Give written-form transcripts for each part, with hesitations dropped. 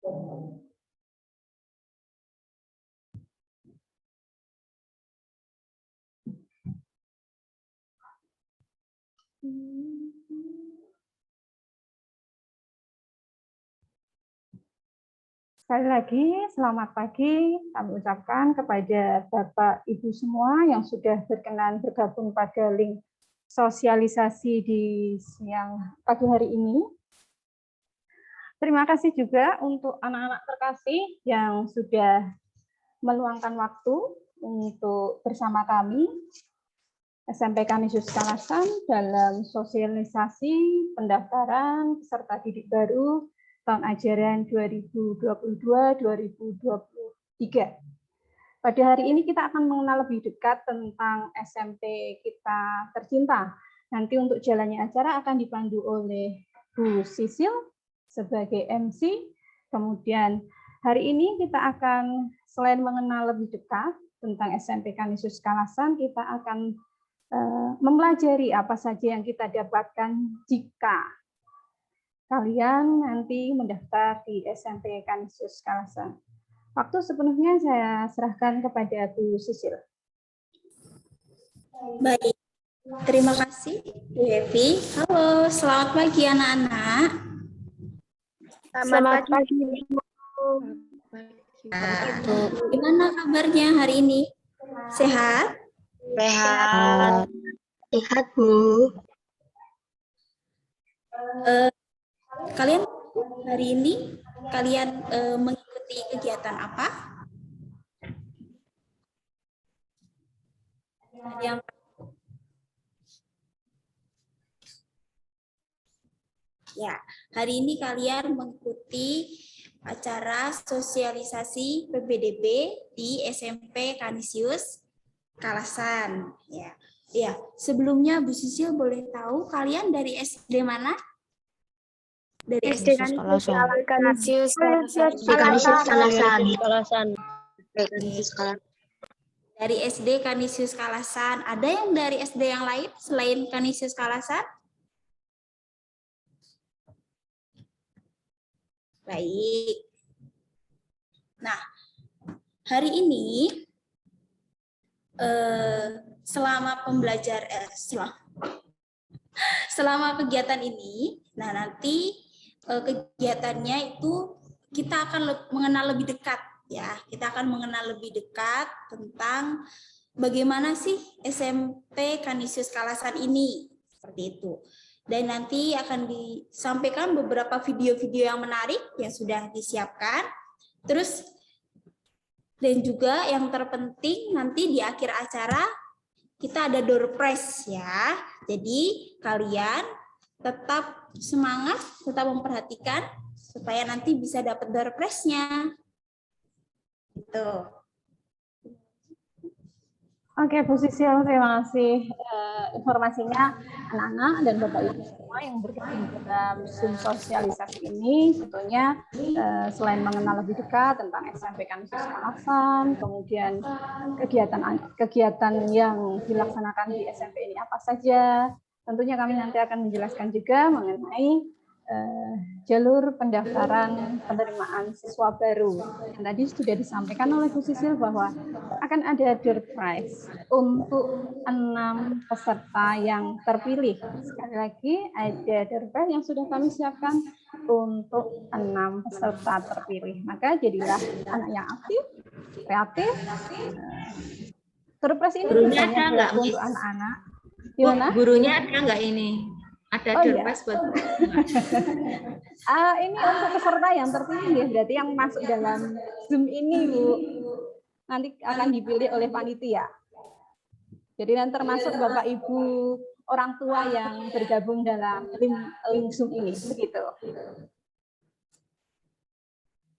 Sekali lagi, selamat pagi kami ucapkan kepada Bapak Ibu semua yang sudah berkenan bergabung pada link sosialisasi di siang pagi hari ini. Terima kasih juga untuk anak-anak terkasih yang sudah meluangkan waktu untuk bersama kami SMP Kanisius Kalasan dalam sosialisasi pendaftaran peserta didik baru tahun ajaran 2022-2023. Pada hari ini kita akan mengenal lebih dekat tentang SMP kita tercinta. Nanti untuk jalannya acara akan dipandu oleh Bu Sisil sebagai MC. Kemudian hari ini kita akan selain mengenal lebih dekat tentang SMP Kanisius Kalasan, kita akan mempelajari apa saja yang kita dapatkan jika kalian nanti mendaftar di SMP Kanisius Kalasan. Waktu sepenuhnya saya serahkan kepada Bu Sisil. Baik, terima kasih Bu Evi. Halo, selamat pagi anak-anak. Selamat pagi. Gimana kabarnya hari ini? Sehat? Sehat. Sehat, Bu. Kalian hari ini mengikuti kegiatan apa? Yang ya, hari ini kalian mengikuti acara sosialisasi PPDB di SMP Kanisius Kalasan. Ya, sebelumnya Bu Sisil boleh tahu kalian dari SD mana? Dari SD Kanisius Kalasan. Dari SD Kanisius Kalasan. Ada yang dari SD yang lain selain Kanisius Kalasan? Baik. Nah, hari ini selama kegiatan ini, nah nanti kegiatannya itu kita akan mengenal lebih dekat ya. Kita akan mengenal lebih dekat tentang bagaimana sih SMP Kanisius Kalasan ini, seperti itu. Dan nanti akan disampaikan beberapa video-video yang menarik yang sudah disiapkan. Terus dan juga yang terpenting nanti di akhir acara kita ada door prize ya. Jadi kalian tetap semangat, tetap memperhatikan supaya nanti bisa dapat door prize-nya. Gitu. Oke, Bu Sisil, terima kasih informasinya anak-anak dan Bapak Ibu semua yang bergabung dalam Zoom sosialisasi ini. Tentunya selain mengenal lebih dekat tentang SMP Kanisius Kalasan, kemudian kegiatan yang dilaksanakan di SMP ini apa saja. Tentunya kami nanti akan menjelaskan juga mengenai jalur pendaftaran penerimaan siswa baru. Yang tadi sudah disampaikan oleh Bu Sisil bahwa akan ada door prize untuk 6 peserta yang terpilih. Sekali lagi ada door prize yang sudah kami siapkan untuk 6 peserta terpilih. Maka jadilah anak yang aktif, kreatif. Door prize ini hanya untuk anak-anak. Gurunya ada nggak ini? Ada door prize buat ini untuk peserta yang terpilih ya, berarti yang masuk dalam Zoom ini, Bu. Nanti akan dipilih oleh panitia. Jadi nanti termasuk Bapak Ibu orang tua yang bergabung dalam link Zoom ini, begitu.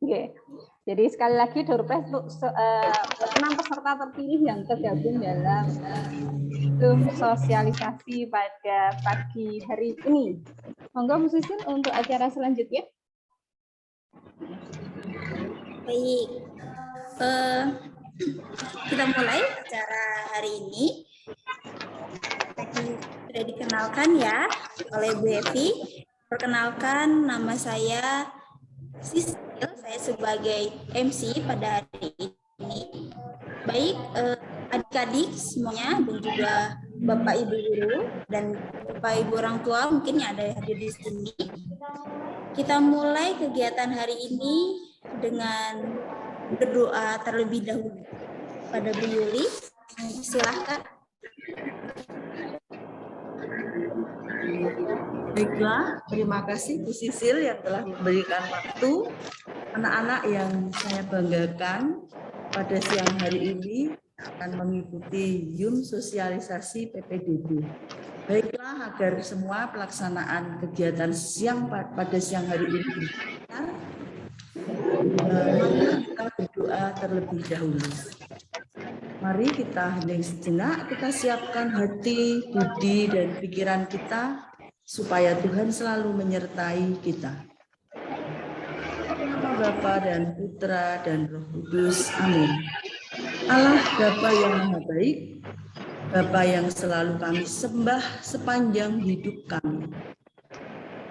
Oke. Jadi sekali lagi door prize untuk 6 peserta terpilih yang tergabung dalam Zoom sosialisasi pada pagi hari ini. Monggo Bu Sisil untuk acara selanjutnya. Baik, kita mulai acara hari ini. Tadi sudah dikenalkan ya oleh Bu Evi. Perkenalkan, nama saya Sisil saya sebagai MC pada hari ini. Baik, adik-adik semuanya dan juga Bapak Ibu guru dan Bapak Ibu orang tua mungkin yang ada hadir di sini. Kita mulai kegiatan hari ini dengan berdoa terlebih dahulu. Pada Bu Yuli, silahkan. Baiklah, terima kasih Bu Sisil yang telah memberikan waktu. Anak-anak yang saya banggakan pada siang hari ini akan mengikuti Yum sosialisasi PPDB. Baiklah, agar semua pelaksanaan kegiatan pada siang hari ini lancar, mari kita berdoa terlebih dahulu. Mari kita hening sejenak, kita siapkan hati, budi, dan pikiran kita supaya Tuhan selalu menyertai kita. Nama Bapa dan Putra dan Roh Kudus. Amin. Allah Bapa yang Maha Baik, Bapa yang selalu kami sembah sepanjang hidup kami.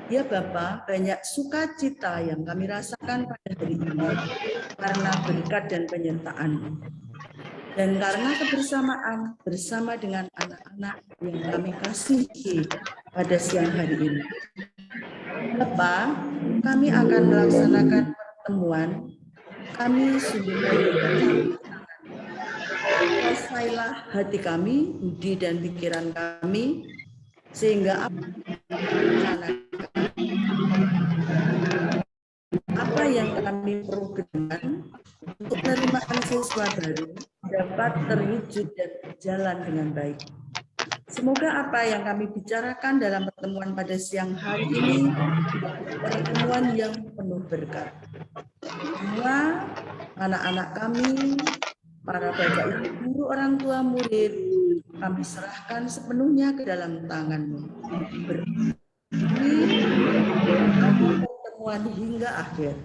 Ya Bapa, banyak sukacita yang kami rasakan pada hari ini karena berkat dan penyertaan-Mu. Dan karena kebersamaan bersama dengan anak-anak yang kami kasihi pada siang hari ini. Bapa, kami akan melaksanakan pertemuan. Kami sungguh berdoa. Kuasailah hati kami, budi dan pikiran kami, sehingga apa yang kami perlukan untuk penerimaan siswa baru dapat terwujud dan berjalan dengan baik. Semoga apa yang kami bicarakan dalam pertemuan pada siang hari ini pertemuan yang penuh berkat. Semua anak-anak kami, para bapak ibu guru, orang tua murid, kami serahkan sepenuhnya ke dalam tangan-Mu. Pertemuan hingga akhir.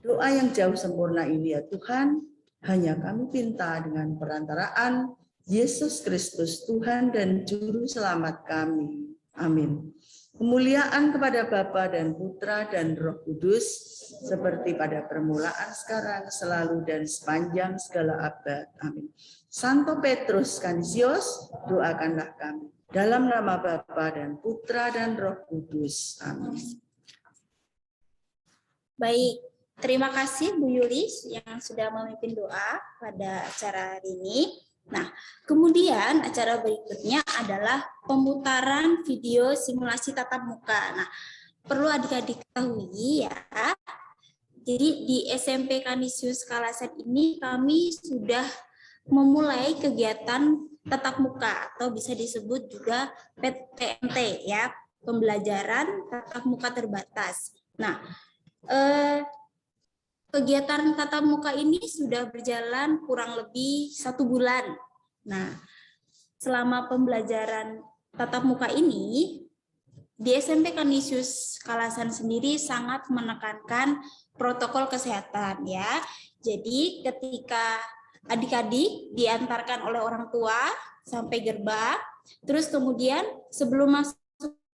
Doa yang jauh sempurna ini ya Tuhan, hanya kami minta dengan perantaraan Yesus Kristus, Tuhan dan Juru Selamat kami. Amin. Kemuliaan kepada Bapa dan Putra dan Roh Kudus, seperti pada permulaan, sekarang, selalu, dan sepanjang segala abad. Amin. Santo Petrus Canisius, doakanlah kami. Dalam nama Bapa dan Putra dan Roh Kudus. Amin. Baik, terima kasih Bu Yulis yang sudah memimpin doa pada acara hari ini. Nah, kemudian acara berikutnya adalah pemutaran video simulasi tatap muka. Nah, perlu adik-adik ketahui ya, jadi di SMP Canisius Kalasan ini kami sudah memulai kegiatan tatap muka atau bisa disebut juga PTMT ya, pembelajaran tatap muka terbatas. Nah, kegiatan tatap muka ini sudah berjalan kurang lebih 1 bulan. Nah, selama pembelajaran tatap muka ini, di SMP Canisius Kalasan sendiri sangat menekankan protokol kesehatan ya. Jadi ketika adik-adik diantarkan oleh orang tua sampai gerbang, terus kemudian sebelum masuk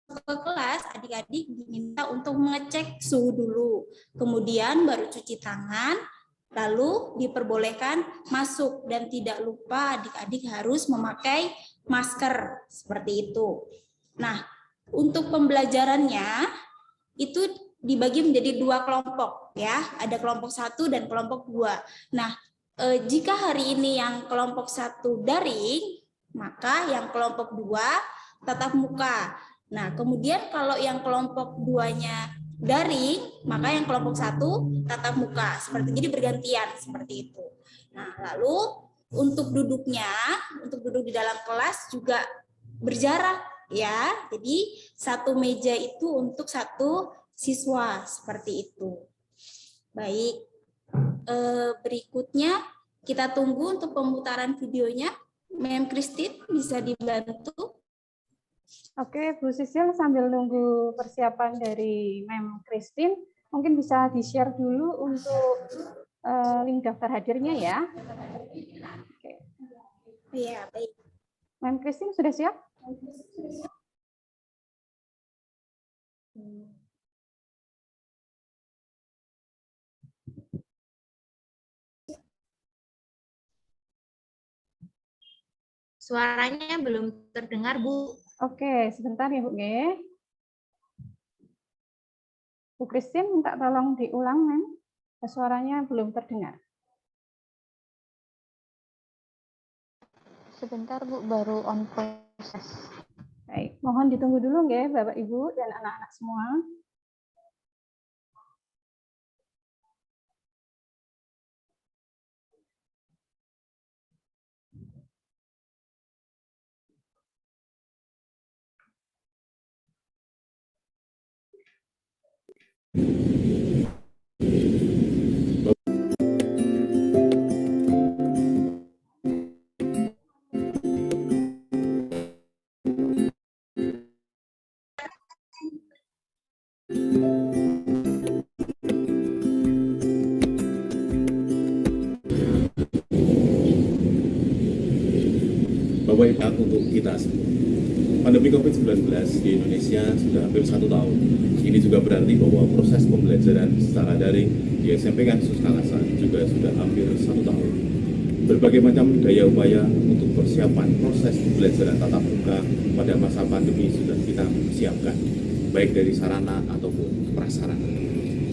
ke kelas, adik-adik diminta untuk mengecek suhu dulu. Kemudian baru cuci tangan, lalu diperbolehkan masuk dan tidak lupa adik-adik harus memakai masker seperti itu. Nah, untuk pembelajarannya itu dibagi menjadi 2 kelompok ya, ada kelompok 1 dan kelompok 2. Nah, jika hari ini yang kelompok 1 daring, maka yang kelompok 2 tatap muka. Nah, kemudian kalau yang kelompok 2-nya daring, maka yang kelompok 1 tatap muka. Jadi bergantian seperti itu. Nah, lalu untuk duduknya, untuk duduk di dalam kelas juga berjarak ya. Jadi 1 meja itu untuk 1 siswa seperti itu. Baik. Berikutnya kita tunggu untuk pemutaran videonya. Mem Christine bisa dibantu. Oke, Bu Sisil sambil nunggu persiapan dari Mem Christine, mungkin bisa di-share dulu untuk link daftar hadirnya ya. Oke. Iya, baik. Mem Christine sudah siap? Suaranya belum terdengar, Bu. Oke, sebentar ya Bu G. Bu Christine minta tolong diulang, Men. Suaranya belum terdengar. Sebentar Bu, baru on proses. Baik, mohon ditunggu dulu ya Bapak Ibu dan anak-anak semua. Bapak Ibu, untuk kita semua. Pandemi COVID-19 di Indonesia sudah hampir 1 tahun. Ini juga berarti bahwa proses pembelajaran secara daring di SMPK Khusus Kalasan juga sudah hampir 1 tahun. Berbagai macam daya upaya untuk persiapan proses pembelajaran tatap muka pada masa pandemi sudah kita siapkan, baik dari sarana ataupun prasarana.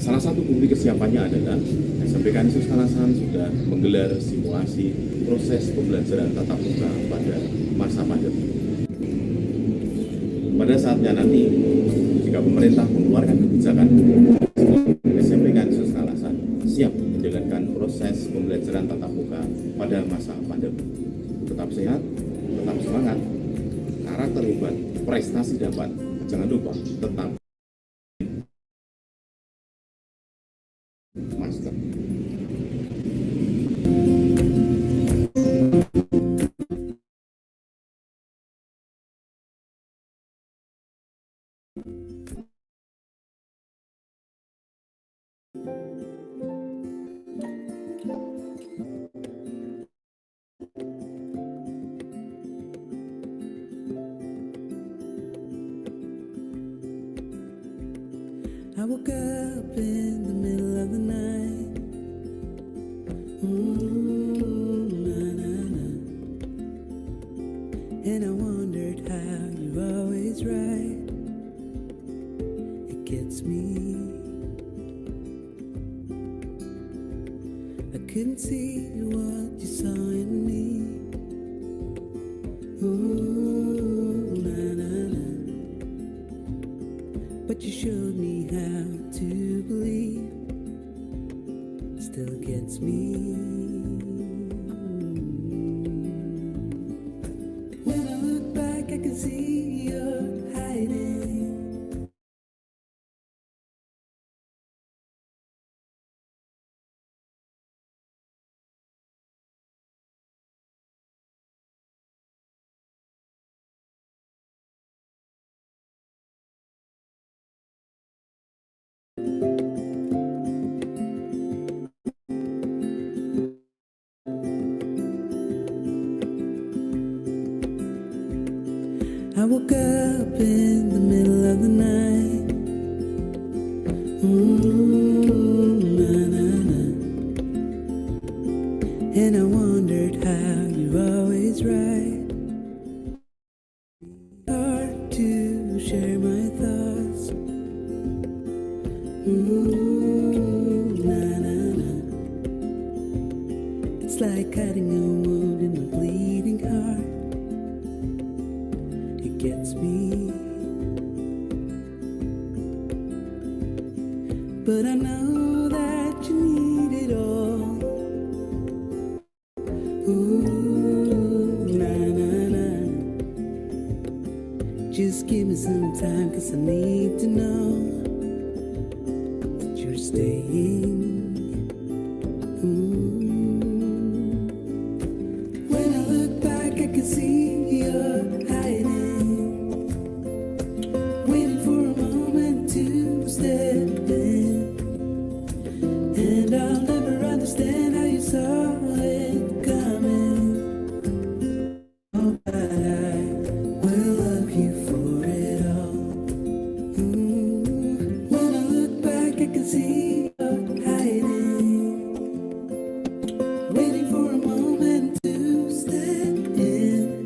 Salah satu bukti kesiapannya adalah SMPK Khusus Kalasan sudah menggelar simulasi proses pembelajaran tatap muka pada masa pandemi. Pada saatnya nanti, jika pemerintah mengeluarkan kebijakan, SMPK Khusus Kalasan siap menjalankan proses pembelajaran tatap muka pada masa pandemi. Tetap sehat, tetap semangat, karakter hebat, prestasi dapat. Jangan lupa tetap masker. I woke up in the middle of the night. Na, na, na. And I wondered how you're always right. It gets me. I couldn't see what you saw in me. Ooh, na, na, na. But you showed me how to believe. Still gets me. When I look back, I can see you're hiding. I woke up in the middle of the night. Na, na, na. And I wondered how you're always right. Hard to share my thoughts. Na, na, na. It's like cutting a wound in a bleeding heart. It gets me. But I know that you need it all. Ooh, na, na, na. Just give me some time, 'cause I need to know that you're staying. When I look back, I can see you're hiding, waiting for a moment to step in. And I'll never understand how you saw it coming. Oh, but I will love you for it all. When I look back, I can see you're hiding, waiting for a moment to step in.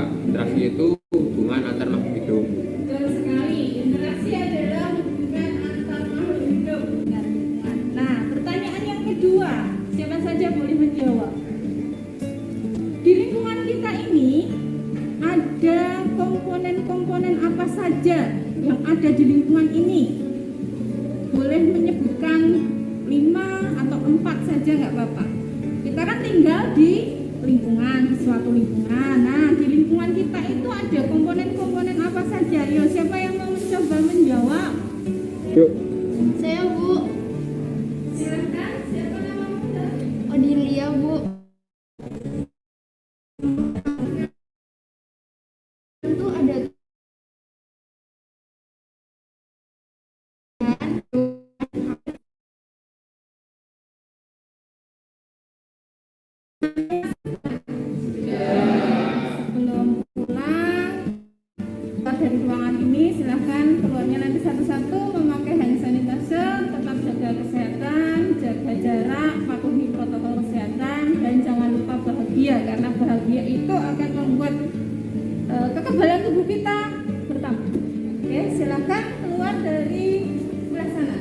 interaksi itu hubungan antar makhluk hidup. Betul sekali, interaksi adalah hubungan antar makhluk hidup dengan lingkungan. Nah, pertanyaan yang kedua, siapa saja boleh menjawab. Di lingkungan kita ini ada komponen-komponen apa saja yang ada di lingkungan ini? Boleh menyebutkan 5 atau 4 saja nggak Bapak? Kita kan tinggal di lingkungan, di suatu lingkungan. Nah, di lingkungan kita itu ada komponen-komponen apa saja? Yo, siapa yang mau mencoba menjawab? Yuk. Saya, Bu. Silakan, siapa namanya? Odilia, Bu. Itu ada belum pulang keluar dari ruangan ini, silahkan keluarnya nanti satu-satu memakai hand sanitizer, tetap jaga kesehatan, jaga jarak, patuhi protokol kesehatan, dan jangan lupa bahagia, karena bahagia itu akan membuat kekebalan tubuh kita bertambah. Oke, silakan keluar dari sebelah sana.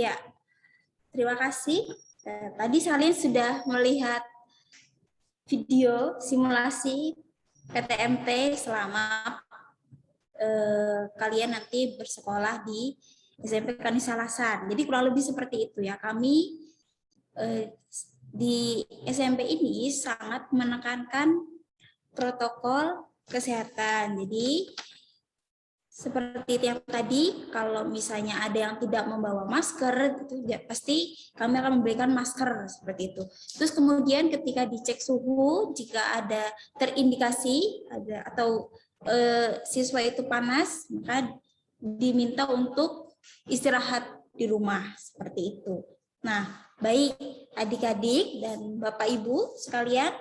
Ya, terima kasih. Tadi kalian sudah melihat video simulasi PTMT selama kalian nanti bersekolah di SMP Kanis Salasan. Jadi kurang lebih seperti itu ya. Kami di SMP ini sangat menekankan protokol kesehatan. Jadi seperti yang tadi, kalau misalnya ada yang tidak membawa masker, itu ya pasti kami akan memberikan masker seperti itu. Terus kemudian ketika dicek suhu, jika ada terindikasi atau siswa itu panas, maka diminta untuk istirahat di rumah seperti itu. Nah, baik adik-adik dan Bapak Ibu sekalian,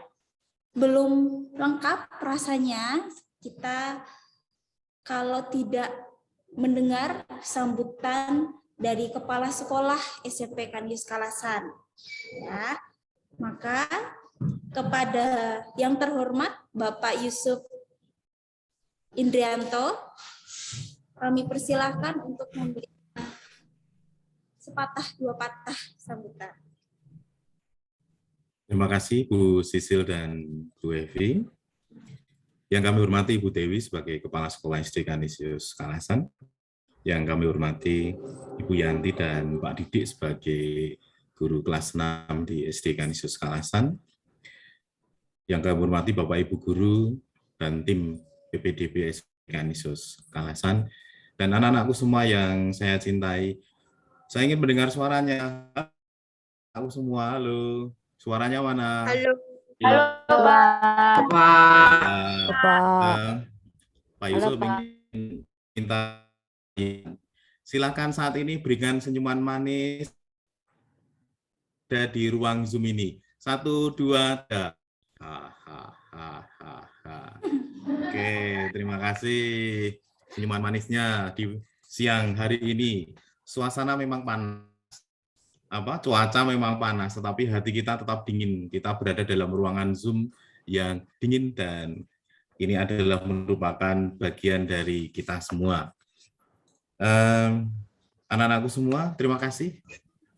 belum lengkap rasanya kita kalau tidak mendengar sambutan dari Kepala Sekolah SMP Kanis Kalasan. Ya, maka kepada yang terhormat Bapak Yusuf Indrianto, kami persilahkan untuk memberikan sepatah dua patah sambutan. Terima kasih Bu Sisil dan Bu Evi. Yang kami hormati Ibu Dewi sebagai Kepala Sekolah SD Kanisius Kalasan, yang kami hormati Ibu Yanti dan Pak Didik sebagai guru kelas 6 di SD Kanisius Kalasan, yang kami hormati Bapak Ibu guru dan tim PPDB SD Kanisius Kalasan, dan anak-anakku semua yang saya cintai. Saya ingin mendengar suaranya. Aku semua, halo. Suaranya mana? Halo. Halo, Pak. Pak. Eh, Pak Halo, Yusuf Pak. ingin minta, silakan saat ini berikan senyuman manis ada di ruang Zoom ini. 1, 2, dah. Hahaha. Oke, terima kasih senyuman manisnya di siang hari ini. Suasana memang panas, cuaca memang panas, tetapi hati kita tetap dingin. Kita berada dalam ruangan Zoom yang dingin dan ini adalah merupakan bagian dari kita semua. Anak-anakku semua, terima kasih.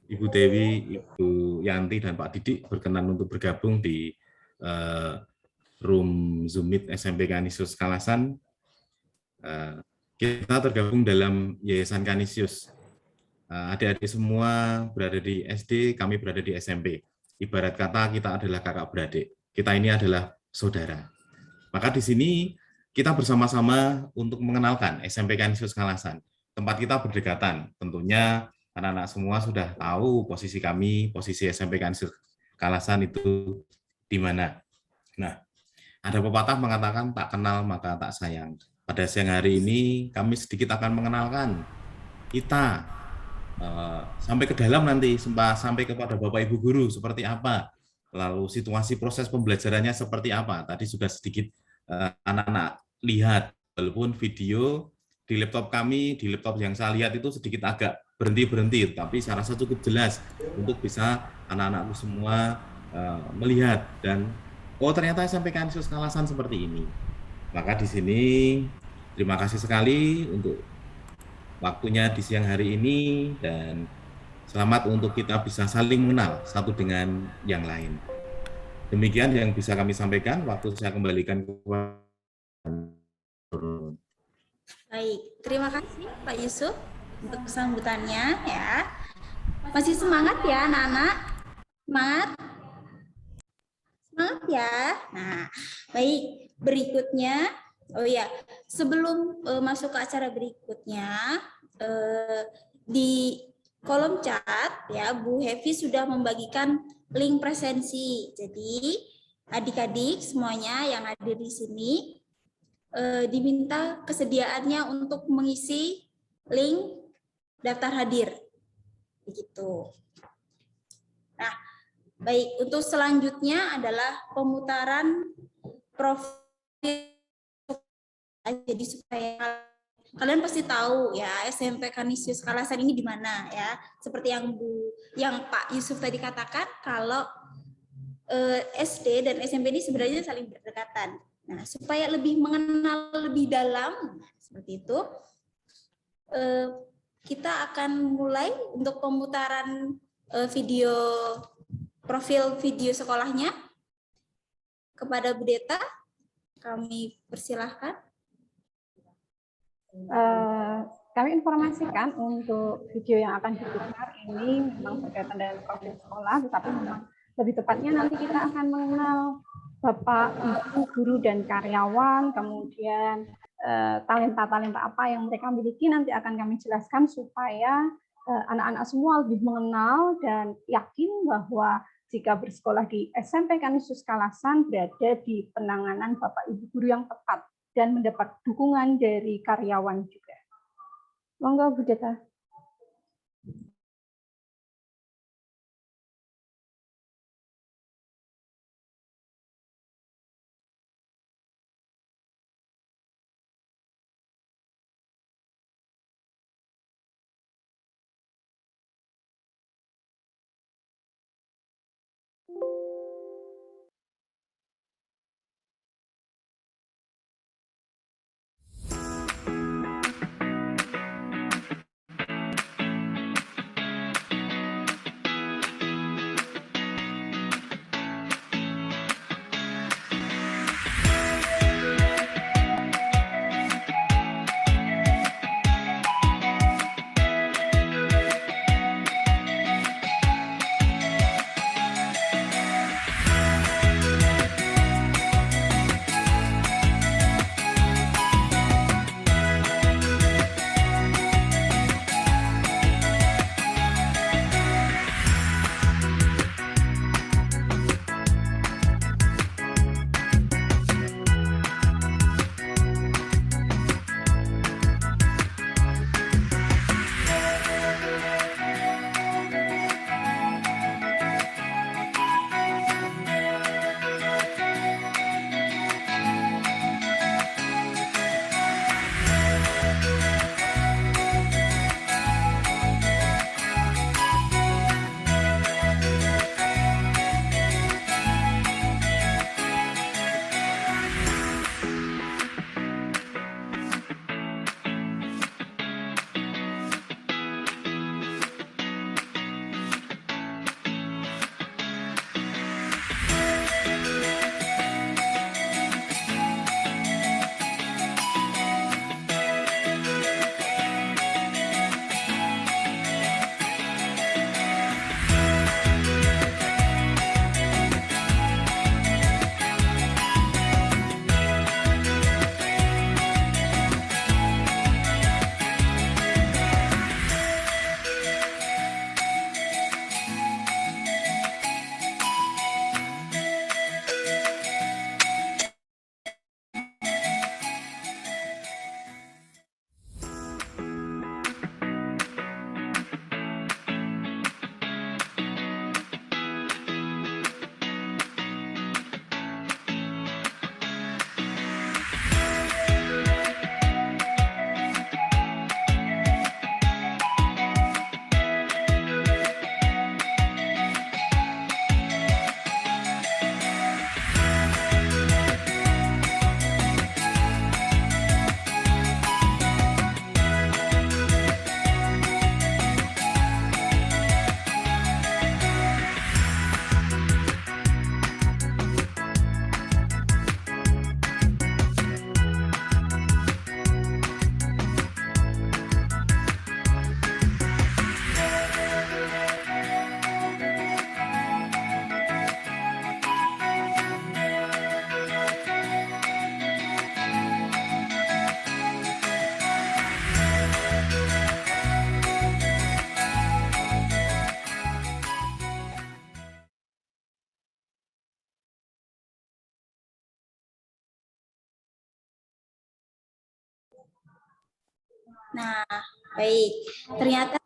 Ibu Dewi, Ibu Yanti, dan Pak Didik berkenan untuk bergabung di room Zoom Meet SMP Kanisius Kalasan. Kita tergabung dalam Yayasan Kanisius. Adik-adik semua berada di SD, kami berada di SMP. Ibarat kata kita adalah kakak beradik. Kita ini adalah saudara. Maka di sini kita bersama-sama untuk mengenalkan SMP Kanisius Kalasan. Tempat kita berdekatan. Tentunya anak-anak semua sudah tahu posisi kami, posisi SMP Kanisius Kalasan itu di mana. Nah, ada pepatah mengatakan tak kenal maka tak sayang. Pada siang hari ini kami sedikit akan mengenalkan kita sampai ke dalam nanti, sampai kepada Bapak Ibu Guru seperti apa, lalu situasi proses pembelajarannya seperti apa. Tadi sudah sedikit anak-anak lihat, walaupun video di laptop kami, di laptop yang saya lihat itu sedikit agak berhenti-berhenti, tapi saya rasa cukup jelas untuk bisa anak-anakku semua melihat dan ternyata SMP Kanisius Kalasan seperti ini. Maka di sini terima kasih sekali untuk waktunya di siang hari ini dan selamat untuk kita bisa saling mengenal satu dengan yang lain. Demikian yang bisa kami sampaikan. Waktu saya kembalikan kepada. Baik, terima kasih Pak Yusuf untuk sambutannya ya. Masih semangat ya anak-anak? Semangat? Semangat ya. Nah, baik, berikutnya sebelum masuk ke acara berikutnya di kolom chat ya Bu Hevi sudah membagikan link presensi. Jadi adik-adik semuanya yang hadir di sini diminta kesediaannya untuk mengisi link daftar hadir. Begitu. Nah, baik, untuk selanjutnya adalah pemutaran profil. Jadi supaya kalian pasti tahu ya SMP Kanisius Kalasan ini di mana ya. Seperti yang Pak Yusuf tadi katakan, kalau SD dan SMP ini sebenarnya saling berdekatan. Nah, supaya lebih mengenal lebih dalam seperti itu, kita akan mulai untuk pemutaran video profil video sekolahnya. Kepada Bu Deta, kami persilahkan. Kami informasikan untuk video yang akan diputar ini memang berkaitan dengan profil sekolah, tetapi memang lebih tepatnya nanti kita akan mengenal Bapak, Ibu, guru, dan karyawan, kemudian talenta-talenta apa yang mereka miliki nanti akan kami jelaskan supaya anak-anak semua lebih mengenal dan yakin bahwa jika bersekolah di SMP Kanisius Kalasan berada di penanganan Bapak Ibu guru yang tepat dan mendapat dukungan dari karyawan juga. Monggo Bu Deta. Nah, baik. Ternyata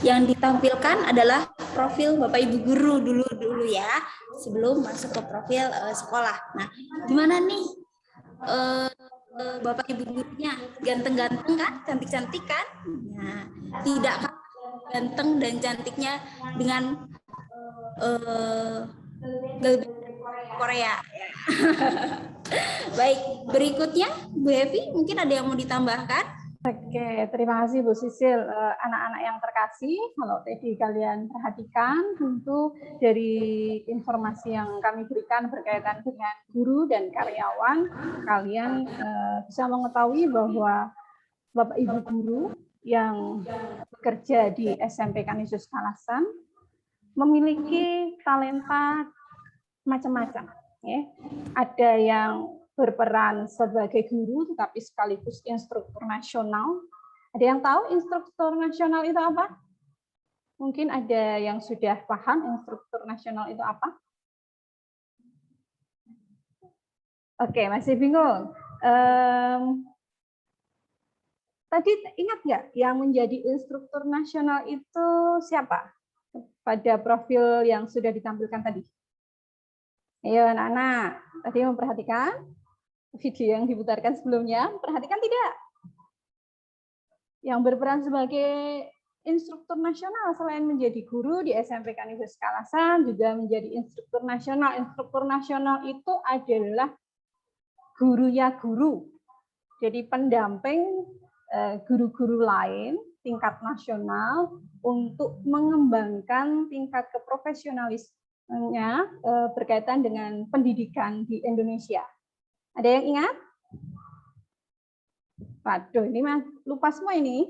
yang ditampilkan adalah profil Bapak Ibu guru dulu ya, sebelum masuk ke profil sekolah. Nah, gimana nih Bapak Ibu gurunya? Ganteng-ganteng kan? Cantik-cantik kan? Nah, tidak kalah ganteng dan cantiknya dengan girl Korea. Baik, berikutnya Bu Evi, mungkin ada yang mau ditambahkan? Oke, terima kasih Bu Sisil. Anak-anak yang terkasih, kalau tadi kalian perhatikan, tentu dari informasi yang kami berikan berkaitan dengan guru dan karyawan, kalian bisa mengetahui bahwa Bapak Ibu guru yang bekerja di SMP Kanisius Kalasan memiliki talenta macam-macam. Ya. Ada yang berperan sebagai guru tetapi sekaligus instruktur nasional. Ada yang tahu instruktur nasional itu apa? Mungkin ada yang sudah paham instruktur nasional itu apa? Oke, masih bingung. Tadi ingat nggak yang menjadi instruktur nasional itu siapa? Pada profil yang sudah ditampilkan tadi. Ayo anak-anak, tadi memperhatikan video yang diputarkan sebelumnya, perhatikan tidak? Yang berperan sebagai instruktur nasional selain menjadi guru di SMP Kanisius Kalasan juga menjadi instruktur nasional. Instruktur nasional itu adalah gurunya guru. Jadi pendamping guru-guru lain tingkat nasional untuk mengembangkan tingkat keprofesionalismenya berkaitan dengan pendidikan di Indonesia. Ada yang ingat? Waduh, ini lupa semua ini.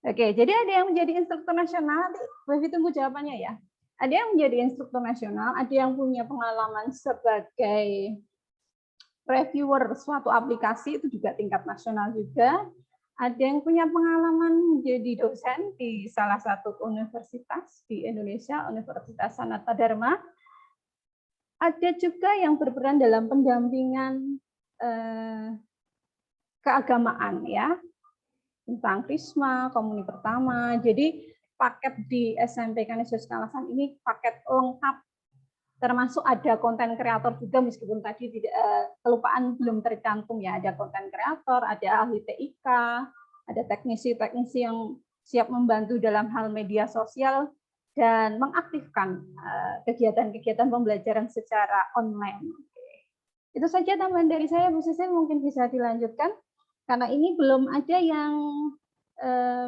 Oke, jadi ada yang menjadi instruktur nasional, nanti Bapak tunggu jawabannya ya. Ada yang menjadi instruktur nasional, ada yang punya pengalaman sebagai reviewer suatu aplikasi, itu juga tingkat nasional juga. Ada yang punya pengalaman menjadi dosen di salah satu universitas di Indonesia, Universitas Sanata Dharma. Ada juga yang berperan dalam pendampingan keagamaan ya, tentang Krisma, Komuni Pertama. Jadi paket di SMP Kanisius Kalasan ini paket lengkap, termasuk ada konten kreator juga, meskipun tadi tidak kelupaan belum tercantum ya. Ada konten kreator, ada ahli TIK, ada teknisi-teknisi yang siap membantu dalam hal media sosial dan mengaktifkan kegiatan-kegiatan pembelajaran secara online. Itu saja tambahan dari saya, Bu Sisil, mungkin bisa dilanjutkan. Karena ini belum ada yang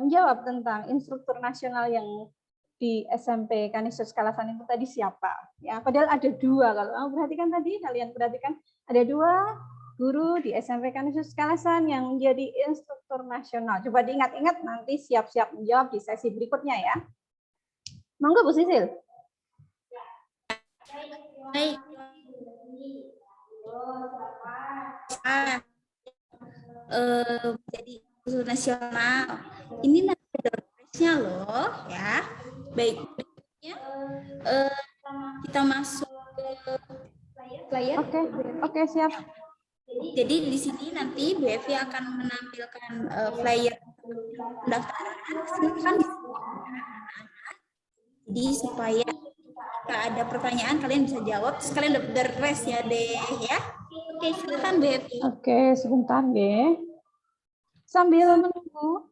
menjawab tentang instruktur nasional yang di SMP Kanisius Kalasan itu tadi siapa. Ya, padahal ada dua, kalau perhatikan tadi, kalian perhatikan, ada dua guru di SMP Kanisius Kalasan yang menjadi instruktur nasional. Coba diingat-ingat, nanti siap-siap menjawab di sesi berikutnya ya. Monggo Bu Sisil. Baik. Jadi guru nasional. Ini nanti ada prosesnya loh ya. Baik. Berikutnya kita masuk ke layar. Oke, siap. Jadi di sini nanti Bu Evi akan menampilkan flyer pendaftaran. Silakan. Jadi supaya jika ada pertanyaan kalian bisa jawab, terus kalian dapat request ya deh ya. Oke, silakan Bu Evi. Oke, sebentar deh. Sambil menunggu,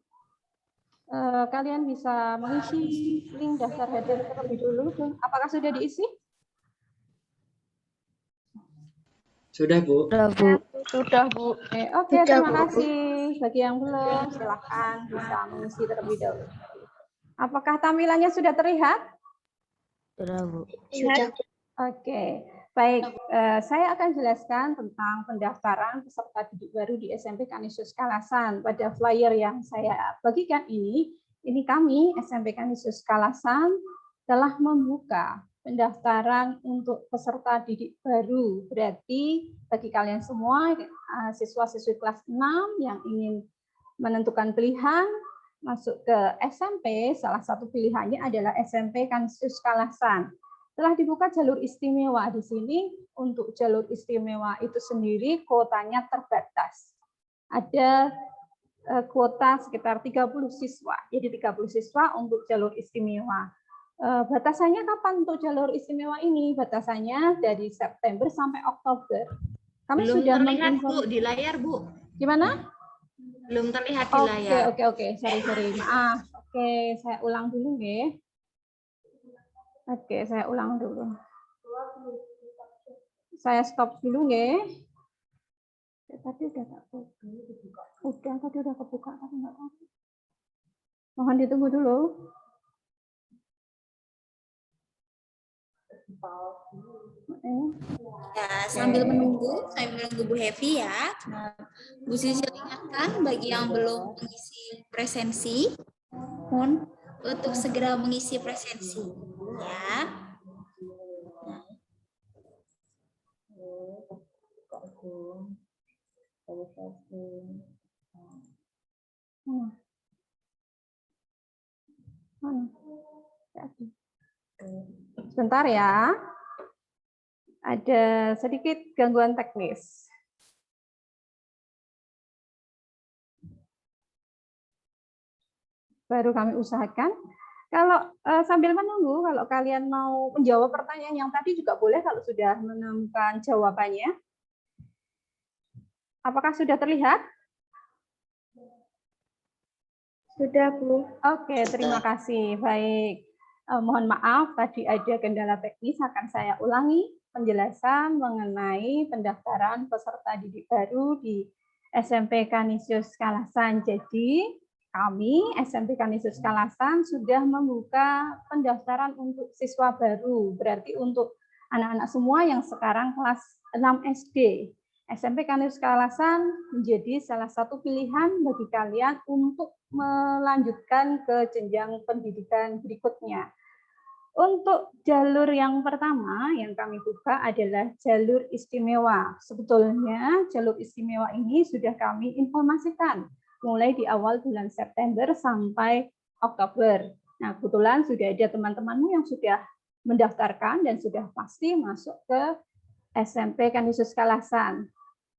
kalian bisa mengisi link daftar hadir terlebih dulu. Apakah sudah diisi? Sudah, Bu. Sudah, Bu. Oke, terima kasih. Bagi yang belum, silakan bisa mengisi terlebih dahulu. Apakah tampilannya sudah terlihat? Sudah, Bu. Oke, baik. Saya akan jelaskan tentang pendaftaran peserta didik baru di SMP Kanisius Kalasan. Pada flyer yang saya bagikan ini kami SMP Kanisius Kalasan telah membuka pendaftaran untuk peserta didik baru. Berarti bagi kalian semua siswa-siswi kelas 6 yang ingin menentukan pilihan masuk ke SMP, salah satu pilihannya adalah SMP Kanisius Kalasan. Telah dibuka jalur istimewa di sini. Untuk jalur istimewa itu sendiri kuotanya terbatas. Ada kuota sekitar 30 siswa. Jadi 30 siswa untuk jalur istimewa. Batasannya kapan untuk jalur istimewa ini? Batasannya dari September sampai Oktober. Kami Belum sudah terlihat Bu di layar Bu. Gimana? Belum terlihat di layar. Oke. Sorry. Maaf. Oke, saya ulang dulu ya. Oke, saya ulang dulu. Saya stop dulu ya. Tadi udah tak buka. Tadi udah kebuka tapi nggak tahu. Mohon ditunggu dulu. Ya, sambil menunggu Bu Hevi ya. Nah, Bu Sisil ingatkan bagi yang belum mengisi presensi, mohon untuk segera mengisi presensi ya. Sebentar ya. Ada sedikit gangguan teknis. Baru kami usahakan. Kalau sambil menunggu, kalau kalian mau menjawab pertanyaan yang tadi juga boleh kalau sudah menemukan jawabannya. Apakah sudah terlihat? Sudah, Bu. Oke, terima kasih. Baik. Mohon maaf, tadi ada kendala teknis, akan saya ulangi penjelasan mengenai pendaftaran peserta didik baru di SMP Kanisius Kalasan. Jadi, kami SMP Kanisius Kalasan sudah membuka pendaftaran untuk siswa baru, berarti untuk anak-anak semua yang sekarang kelas 6 SD. SMP Kanisius Kalasan menjadi salah satu pilihan bagi kalian untuk melanjutkan ke jenjang pendidikan berikutnya. Untuk jalur yang pertama yang kami buka adalah jalur istimewa. Sebetulnya jalur istimewa ini sudah kami informasikan mulai di awal bulan September sampai Oktober. Nah, kebetulan sudah ada teman-temanmu yang sudah mendaftarkan dan sudah pasti masuk ke SMP Kanisius Kalasan.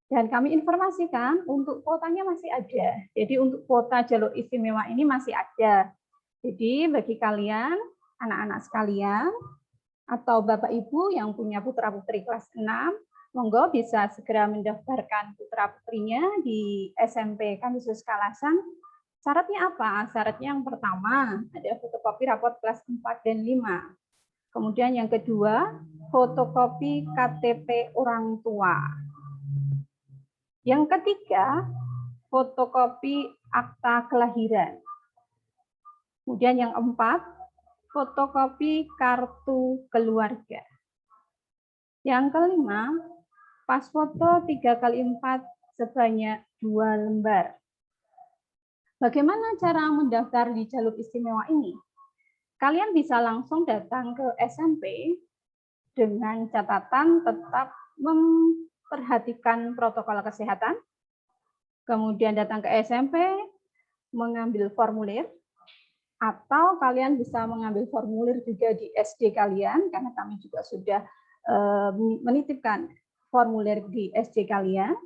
Dan kami informasikan untuk kuotanya masih ada. Jadi untuk kuota jalur istimewa ini masih ada. Jadi bagi kalian, anak-anak sekalian, atau Bapak Ibu yang punya putra-putri kelas 6, monggo bisa segera mendaftarkan putra-putrinya di SMP Kanisius Kalasan. Syaratnya apa? Syaratnya yang pertama, ada fotokopi raport kelas 4 dan 5. Kemudian yang kedua, fotokopi KTP orang tua. Yang ketiga, fotokopi akta kelahiran. Kemudian yang keempat, fotokopi kartu keluarga. Yang kelima, pas foto 3x4 sebanyak 2 lembar. Bagaimana cara mendaftar di jalur istimewa ini? Kalian bisa langsung datang ke SMP dengan catatan tetap memperhatikan protokol kesehatan, kemudian datang ke SMP, mengambil formulir, atau kalian bisa mengambil formulir juga di SD kalian, karena kami juga sudah menitipkan formulir di SD kalian.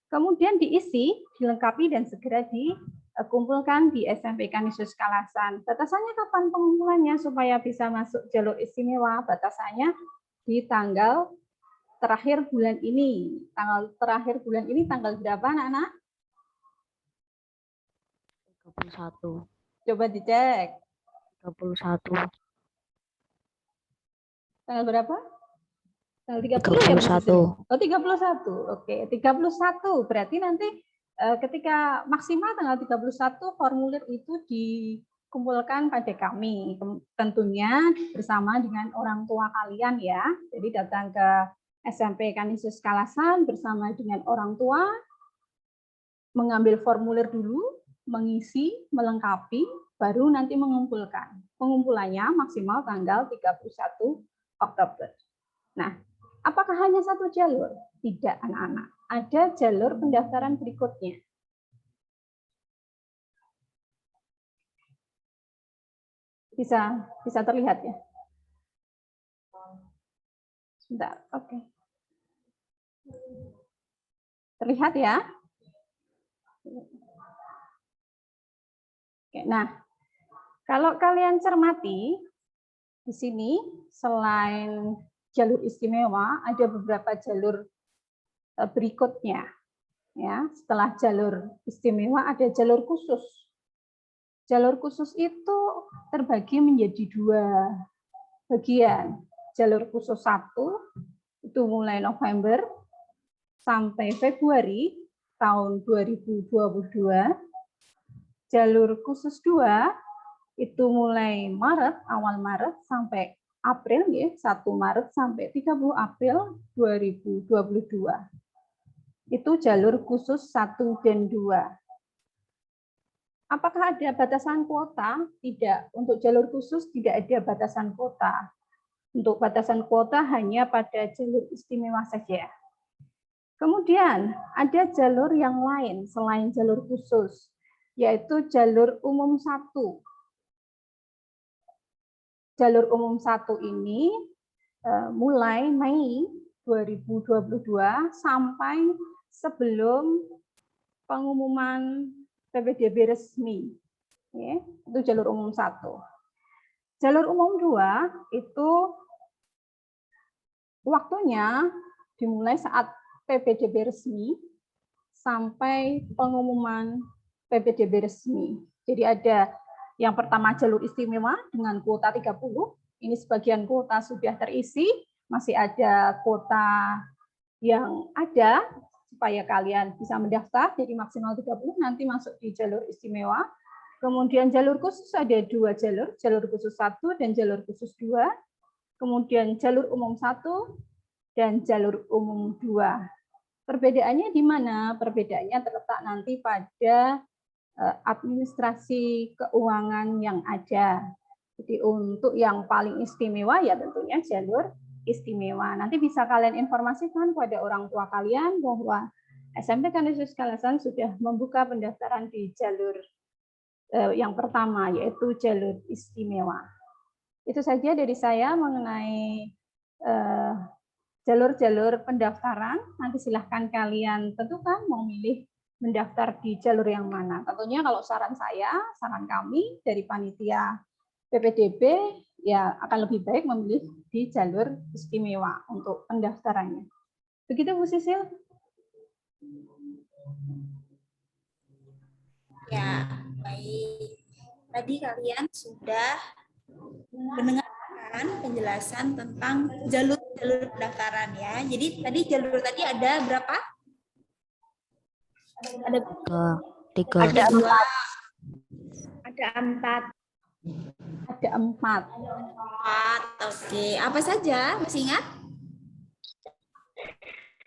Kemudian diisi, dilengkapi, dan segera dikumpulkan di SMP Kanisius Kalasan. Batasannya kapan pengumpulannya supaya bisa masuk jalur istimewa? Batasannya di tanggal terakhir bulan ini. Tanggal terakhir bulan ini tanggal berapa, anak-anak? 31. Coba dicek. 31. Tanggal berapa? Tanggal 30 ya? 31. Oh, 31. Oke, 31. Berarti nanti ketika maksimal tanggal 31 formulir itu dikumpulkan pada kami. Tentunya bersama dengan orang tua kalian ya. Jadi datang ke SMP Kanisius Kalasan bersama dengan orang tua, mengambil formulir dulu, mengisi, melengkapi, baru nanti mengumpulkan. Pengumpulannya maksimal tanggal 31 Oktober. Nah, apakah hanya satu jalur? Tidak, anak-anak. Ada jalur pendaftaran berikutnya. Bisa terlihat ya? Sebentar, oke. Terlihat ya? Oke, nah, kalau kalian cermati di sini selain jalur istimewa ada beberapa jalur berikutnya. Ya, setelah jalur istimewa ada jalur khusus. Jalur khusus itu terbagi menjadi 2 bagian. Jalur khusus 1 itu mulai November sampai Februari tahun 2022. Jalur khusus 2 itu mulai Maret, awal Maret sampai April, ya, 1 Maret sampai 30 April 2022. Itu jalur khusus 1 dan 2. Apakah ada batasan kuota? Tidak. Untuk jalur khusus tidak ada batasan kuota. Untuk batasan kuota hanya pada jalur istimewa saja. Kemudian ada jalur yang lain selain jalur khusus, yaitu jalur umum 1. Jalur umum 1 ini mulai Mei 2022 sampai sebelum pengumuman PPDB resmi. Ya, itu jalur umum 1. Jalur umum 2 itu waktunya dimulai saat PPDB resmi sampai pengumuman PPDB resmi. Jadi ada yang pertama jalur istimewa dengan kuota 30. Ini sebagian kuota sudah terisi, masih ada kuota yang ada supaya kalian bisa mendaftar, jadi maksimal 30 nanti masuk di jalur istimewa. Kemudian jalur khusus ada 2 jalur khusus 1 dan jalur khusus 2. Kemudian jalur umum 1 dan jalur umum 2. Perbedaannya di mana? Perbedaannya terletak nanti pada administrasi keuangan yang ada. Jadi untuk yang paling istimewa ya tentunya jalur istimewa. Nanti bisa kalian informasikan kepada orang tua kalian bahwa SMP Kanisius Kalasan sudah membuka pendaftaran di jalur yang pertama, yaitu jalur istimewa. Itu saja dari saya mengenai jalur-jalur pendaftaran. Nanti silahkan kalian tentukan mau milih mendaftar di jalur yang mana. Tentunya kalau saran saya, saran kami dari panitia PPDB, ya akan lebih baik memilih di jalur istimewa untuk pendaftarannya. Begitu Bu Sisil? Ya, baik. Tadi kalian sudah mendengarkan penjelasan tentang jalur-jalur pendaftaran ya. Jadi tadi jalur tadi ada berapa? Ada 3. Ada 2. Ada 4. Ada 4. 4. Oke, apa saja? Masih ingat?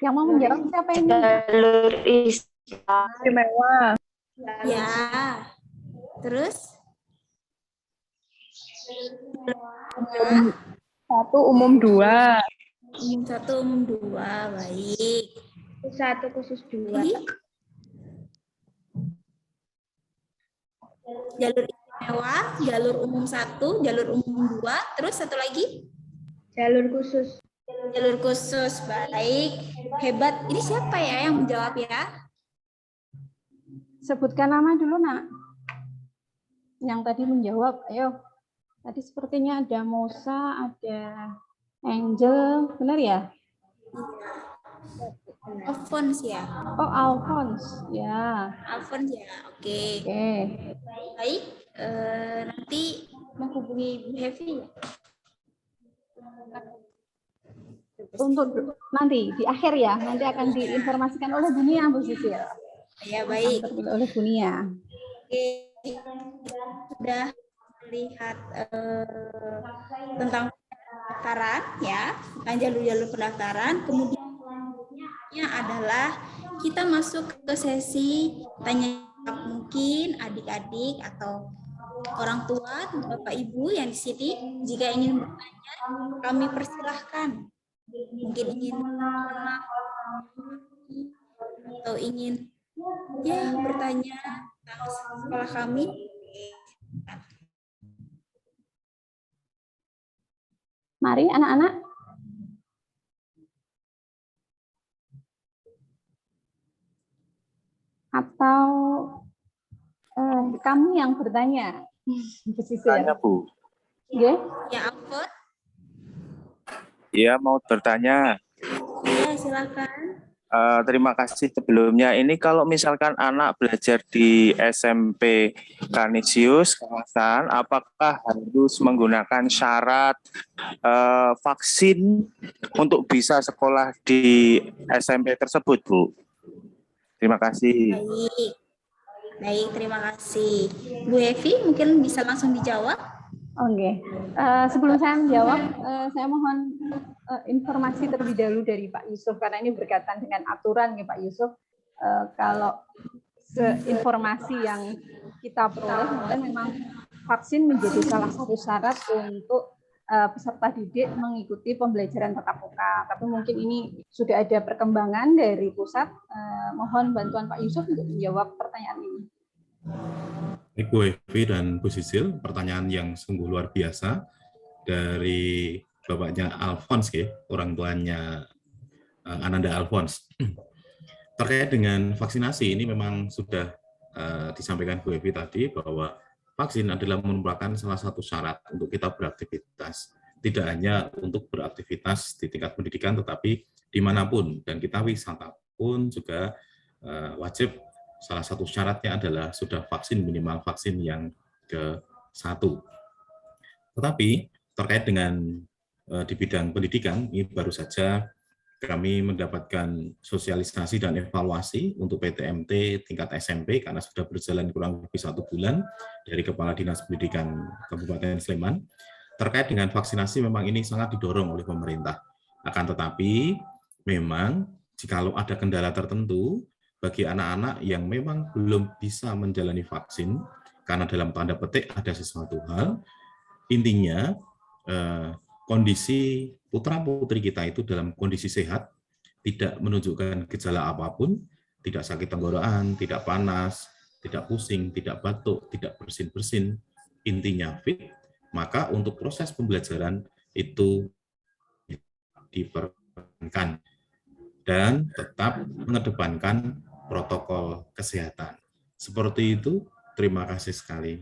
Yang mau menjawab siapa ini? Jalur istimewa. Ya. Terus? 1 umum 2. Umum 1, umum 2. Baik. 1 khusus 2. Lagi? Jalur istimewa, jalur umum 1, jalur umum 2, terus satu lagi? Jalur khusus. Jalur khusus. Baik. Hebat. Ini siapa ya yang menjawab ya? Sebutkan nama dulu, Nak. Yang tadi menjawab, ayo. Tadi sepertinya ada Mosa, ada Angel, benar ya? Alphonse ya. Oh, Alphonse, ya. Alphonse ya. Oke. Oke. Baik. Nanti menghubungi Bu Hevi ya. Untuk nanti di akhir ya, nanti akan diinformasikan oleh Bunia, Bu Sisil. Ya, baik. Terpilih oleh Bunia. Oke. Sudah melihat tentang pendaftaran ya, tentang jalur-jalur pendaftaran. Kemudian selanjutnya adalah kita masuk ke sesi tanya jawab. Mungkin adik-adik atau orang tua, Bapak Ibu yang di sini, jika ingin bertanya, kami persilahkan. Mungkin ingin atau ingin ya bertanya tentang sekolah kami. Mari anak-anak. Atau Kamu yang bertanya, Bu Sisil. Tanya, Bu. Nggih. Ya, Alfon. Iya, mau bertanya. Ya, silakan. Terima kasih sebelumnya. Ini kalau misalkan anak belajar di SMP Canisius Kalasan, apakah harus menggunakan syarat vaksin untuk bisa sekolah di SMP tersebut, Bu? Terima kasih. Baik, terima kasih. Bu Evi, mungkin bisa langsung dijawab. Oke. Sebelum saya menjawab, saya mohon informasi terlebih dahulu dari Pak Yusuf, karena ini berkaitan dengan aturan ya Pak Yusuf. Kalau informasi yang kita peroleh, maka memang vaksin menjadi salah satu syarat untuk peserta didik mengikuti pembelajaran tatap muka. Tapi mungkin ini sudah ada perkembangan dari pusat. Mohon bantuan Pak Yusuf untuk menjawab pertanyaan ini. Bu Evi dan Bu Sisil, pertanyaan yang sungguh luar biasa dari bapaknya Alphonse, orang tuanya Ananda Alphonse. Terkait dengan vaksinasi, ini memang sudah disampaikan Bu Evi tadi bahwa vaksin adalah merupakan salah satu syarat untuk kita beraktivitas. Tidak hanya untuk beraktivitas di tingkat pendidikan, tetapi dimanapun. Dan kita wisata pun juga wajib, salah satu syaratnya adalah sudah vaksin, minimal vaksin yang ke-1. Tetapi terkait dengan di bidang pendidikan, ini baru saja kami mendapatkan sosialisasi dan evaluasi untuk PTMT tingkat SMP karena sudah berjalan kurang lebih 1 bulan dari Kepala Dinas Pendidikan Kabupaten Sleman. Terkait dengan vaksinasi memang ini sangat didorong oleh pemerintah. Akan tetapi memang jikalau ada kendala tertentu bagi anak-anak yang memang belum bisa menjalani vaksin karena dalam tanda petik ada sesuatu hal, intinya kondisi putra-putri kita itu dalam kondisi sehat, tidak menunjukkan gejala apapun, tidak sakit tenggorokan, tidak panas, tidak pusing, tidak batuk, tidak bersin-bersin, intinya fit, maka untuk proses pembelajaran itu diperkenankan dan tetap mengedepankan protokol kesehatan. Seperti itu, terima kasih sekali.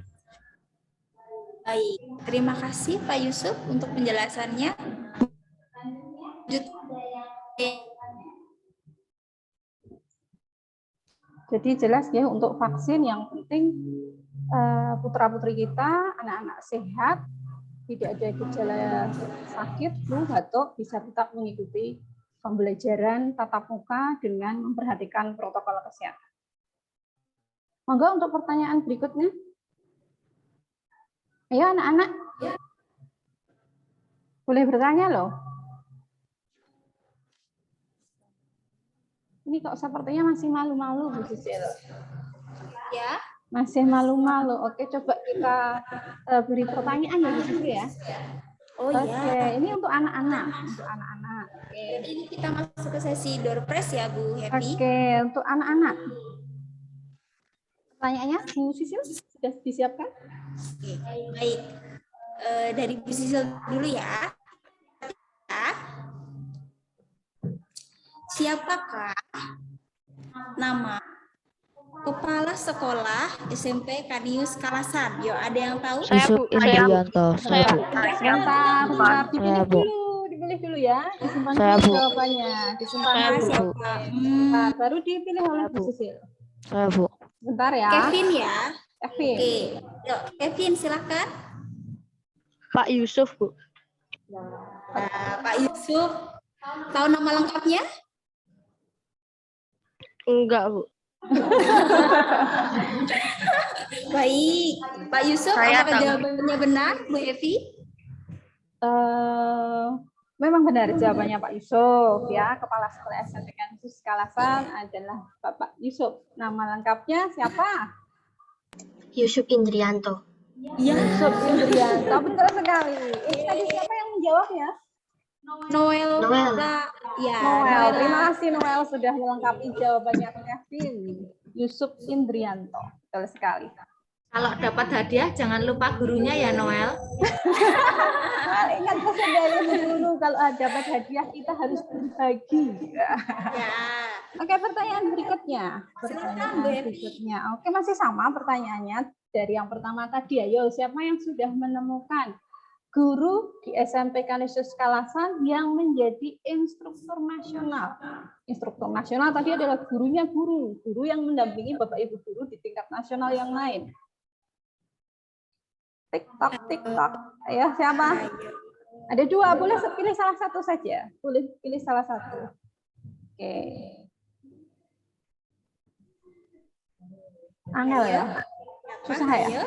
Baik, terima kasih Pak Yusuf untuk penjelasannya. Jadi jelas ya, untuk vaksin yang penting putra-putri kita, anak-anak sehat, tidak ada gejala sakit, flu, batuk, bisa tetap mengikuti pembelajaran tatap muka dengan memperhatikan protokol kesehatan. Monggo untuk pertanyaan berikutnya. Ayo anak-anak. Boleh bertanya loh. Ini kok sepertinya masih malu-malu Bu Sisil. Ya. Masih malu-malu. Oke, coba kita beri pertanyaan ya Bu Sisil ya. Oh Oke, ya. ini untuk anak-anak. Untuk anak-anak. Oke. Ini kita masuk ke sesi door prize ya Bu Happy. Oke, untuk anak-anak. Pertanyaannya Bu Sisil sudah disiapkan? Oke, baik. Dari Bu Sisil dulu ya. Siapakah nama Kepala Sekolah SMP Canisius Kalasan? Yo, ada yang tahu? Yusuf Indrianto. Sebentar, dipilih dulu ya. Disimpan Saya, dulu Bu. jawabannya. Disimpan Saya, dulu. Bu. Nah, baru dipilih oleh Bu Sisil. Saya, Bu. Bentar ya. Kevin ya. Kevin. Oke, yuk Kevin silakan. Pak Yusuf, Bu. Nah, Pak Yusuf, tahu nama lengkapnya? Enggak, Bu. Baik, Pak Yusuf, Saya apakah tahu. jawabannya benar, Bu Evi? Memang benar jawabannya Pak Yusuf ya. Kepala Sekolah SMP Canisius Kalasan adalah Bapak Yusuf. Nama lengkapnya siapa? Yusuf Indrianto. Ya. Yusuf Indrianto, betul sekali. Ini tadi siapa yang menjawabnya? Noel. Noel. Ya. Noel. Terima kasih Noel sudah melengkapi jawabannya Kevin. Yusuf Indrianto, betul sekali. Kalau dapat hadiah jangan lupa gurunya ya Noel. Ingat pesan dari guru, kalau dapat hadiah kita harus berbagi. Ya. Oke, pertanyaan berikutnya. Oke, masih sama pertanyaannya dari yang pertama tadi. Ayo, siapa yang sudah menemukan guru di SMP Kanisius Kalasan yang menjadi instruktur nasional? Instruktur nasional tadi adalah gurunya guru yang mendampingi Bapak Ibu guru di tingkat nasional yang lain. Tik-tok. Ayo, siapa? Ada dua, boleh pilih salah satu saja. Boleh pilih salah satu. Oke. Angel ya? Susah ya?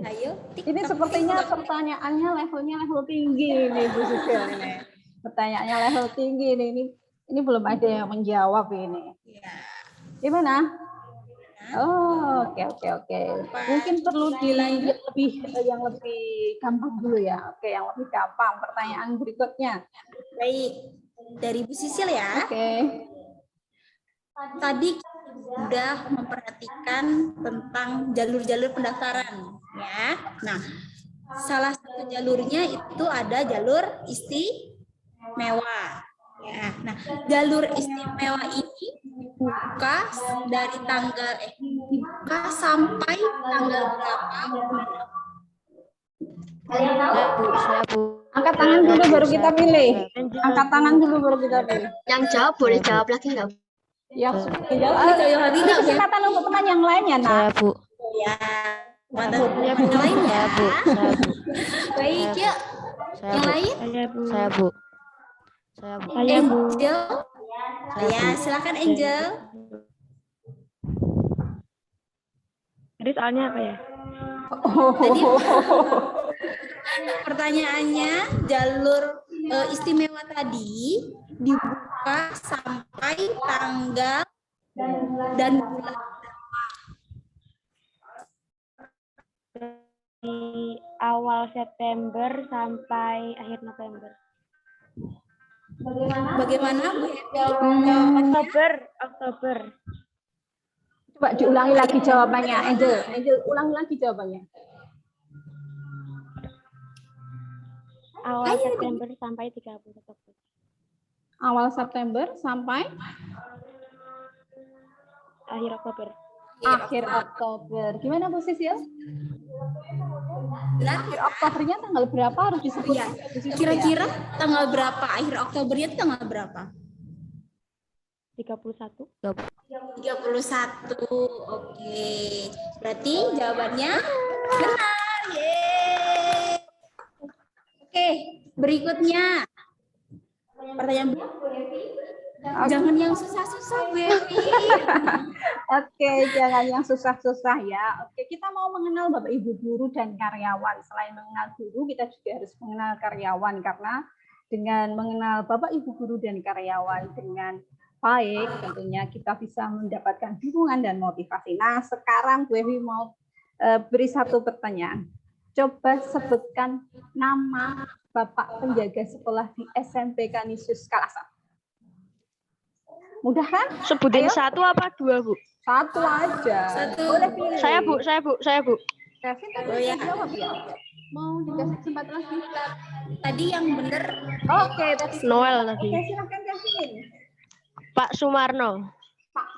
Ayo. Ini sepertinya pertanyaannya levelnya level tinggi nih Bu Sisil ini. Pertanyaannya level tinggi nih. Ini belum ada yang menjawab ini. Gimana? Oh, oke. Mungkin perlu dilanjut yang lebih gampang dulu ya. Oke, yang lebih gampang. Pertanyaan berikutnya. Baik. Dari Bu Sisil ya. Oke. Tadi sudah memperhatikan tentang jalur-jalur pendaftaran ya. Nah, salah satu jalurnya itu ada jalur istimewa. Ya. Nah, jalur istimewa ini dibuka dari tanggal dibuka sampai tanggal berapa? Saya Bu. Angkat tangan dulu baru kita pilih. Angkat tangan dulu baru kita pilih. Yang jawab boleh jawab lagi nggak? Ya, ini kesempatan untuk teman yang lainnya, nah. Saya Bu. Ya, teman lain ya. Baik, yuk. Yang lain? Saya Bu. Angel. Ya, silakan Angel. Jadi soalnya apa ya? Tadi pertanyaannya jalur istimewa tadi dibuka sampai tanggal dan bulan Dari awal September sampai akhir November. Bagaimana Bu Hevi? Oktober. Coba diulangi lagi jawabannya, Angel. Ulangi lagi jawabannya. Awal September sampai 30 Oktober. Awal September sampai Akhir Oktober. Akhir Oktober. Gimana Bu Sisil? Akhir Oktobernya tanggal berapa harus disebut? Ya, kira-kira tanggal berapa? Akhir Oktobernya itu tanggal berapa? 31. 31. Oke. Berarti jawabannya benar. Yeay. Oke, berikutnya. Pertanyaan jangan yang susah-susah, Baby. Oke, jangan yang susah-susah ya. Oke, kita mau mengenal Bapak Ibu guru dan karyawan. Selain mengenal guru, kita juga harus mengenal karyawan karena dengan mengenal Bapak Ibu guru dan karyawan dengan baik, tentunya kita bisa mendapatkan dukungan dan motivasi. Nah, sekarang Bu Evi mau beri satu pertanyaan. Coba sebutkan nama Bapak penjaga sekolah di SMP Kanisius Kalasan. Mudah kan? Sebutin Ayo. satu apa dua, Bu? Satu aja. Satu. Boleh pilih. Saya Bu. Kevin tadi ya. jawab ya. Mau dikasih kesempatan lagi? Tadi yang benar. Oke, tadi. Noel tadi. Oke, silakan Kevin. Pak Sumarno. Pak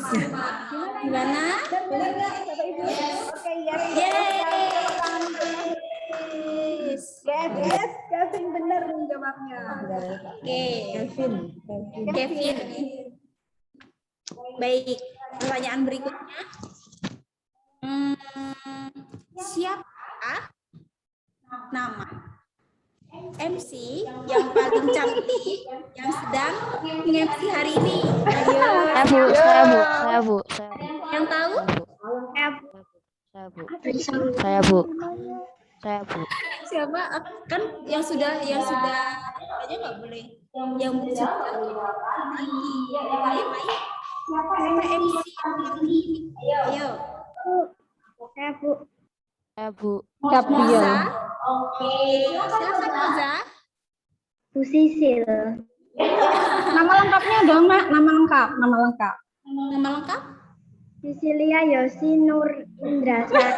Sumarno. Gimana? Benar nggak, Bapak Ibu? Oke, yes. Yes, Kevin benar menjawabnya. Oke. Kevin. Baik, pertanyaan berikutnya. Siapa nama MC yang paling cantik yang sedang meng-MC hari ini? Ayo. Saya Bu. Yang tahu? Saya Bu. Siapa? Kan yang sudah aja nggak boleh. Yang sudah tinggi. Yang lain. Siapa MC yang tinggi? Ayo. Saya Bu. Gabriel. Oke. Silakan Roza. Bu Sisil. Nama lengkapnya dong, Mak. Nama lengkap. Nama lengkap? Sisilia Yosi Nur Indrasari.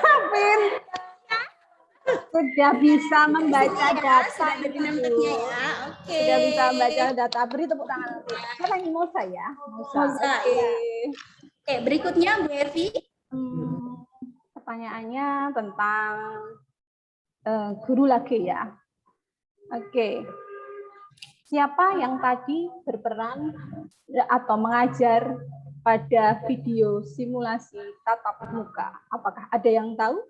Sudah bisa membaca data sudah ada itu. numbernya ya. Oke. Sudah bisa membaca data. Beri tepuk tangan. Siapa yang Mosa ya? Mosa. Mosa, Oke. ya. Oke, berikutnya Bu Evi. Pertanyaannya tentang guru lagi ya. Oke. Siapa yang tadi berperan atau mengajar pada video simulasi tatap muka? Apakah ada yang tahu?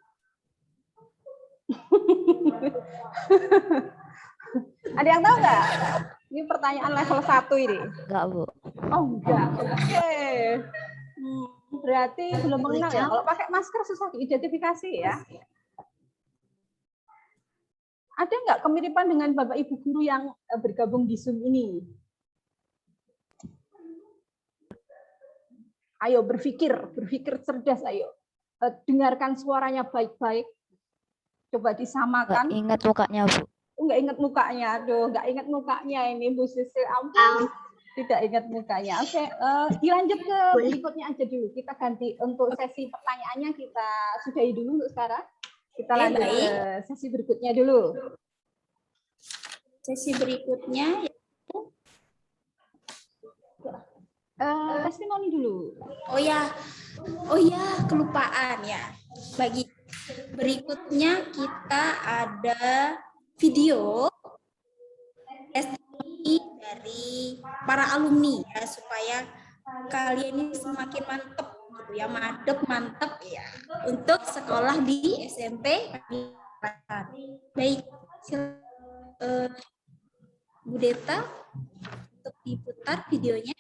Ada yang tahu nggak? Ini pertanyaan level 1 ini. Enggak, Bu. Oh, enggak. Oke. Berarti belum mengenal ya. Kalau pakai masker susah diidentifikasi ya. Ada nggak kemiripan dengan Bapak Ibu guru yang bergabung di Zoom ini? Ayo berpikir cerdas, ayo. Dengarkan suaranya baik-baik. Coba disamakan. Nggak ingat mukanya, Bu. Nggak ingat mukanya, aduh, nggak ingat mukanya ini Bu Sisil, ampun. Tidak ingat mukanya. Oke, dilanjut ke berikutnya aja dulu. Kita ganti untuk sesi pertanyaannya, kita sudahi dulu untuk sekarang. Kita lanjut ke sesi berikutnya dulu. Sesi berikutnya testimoni dulu. Oh ya, kelupaan ya. Bagi berikutnya kita ada video testimoni dari para alumni ya, supaya kalian ini semakin mantep gitu ya, mantep ya untuk sekolah di SMP. Baik, Bu Deta untuk diputar videonya.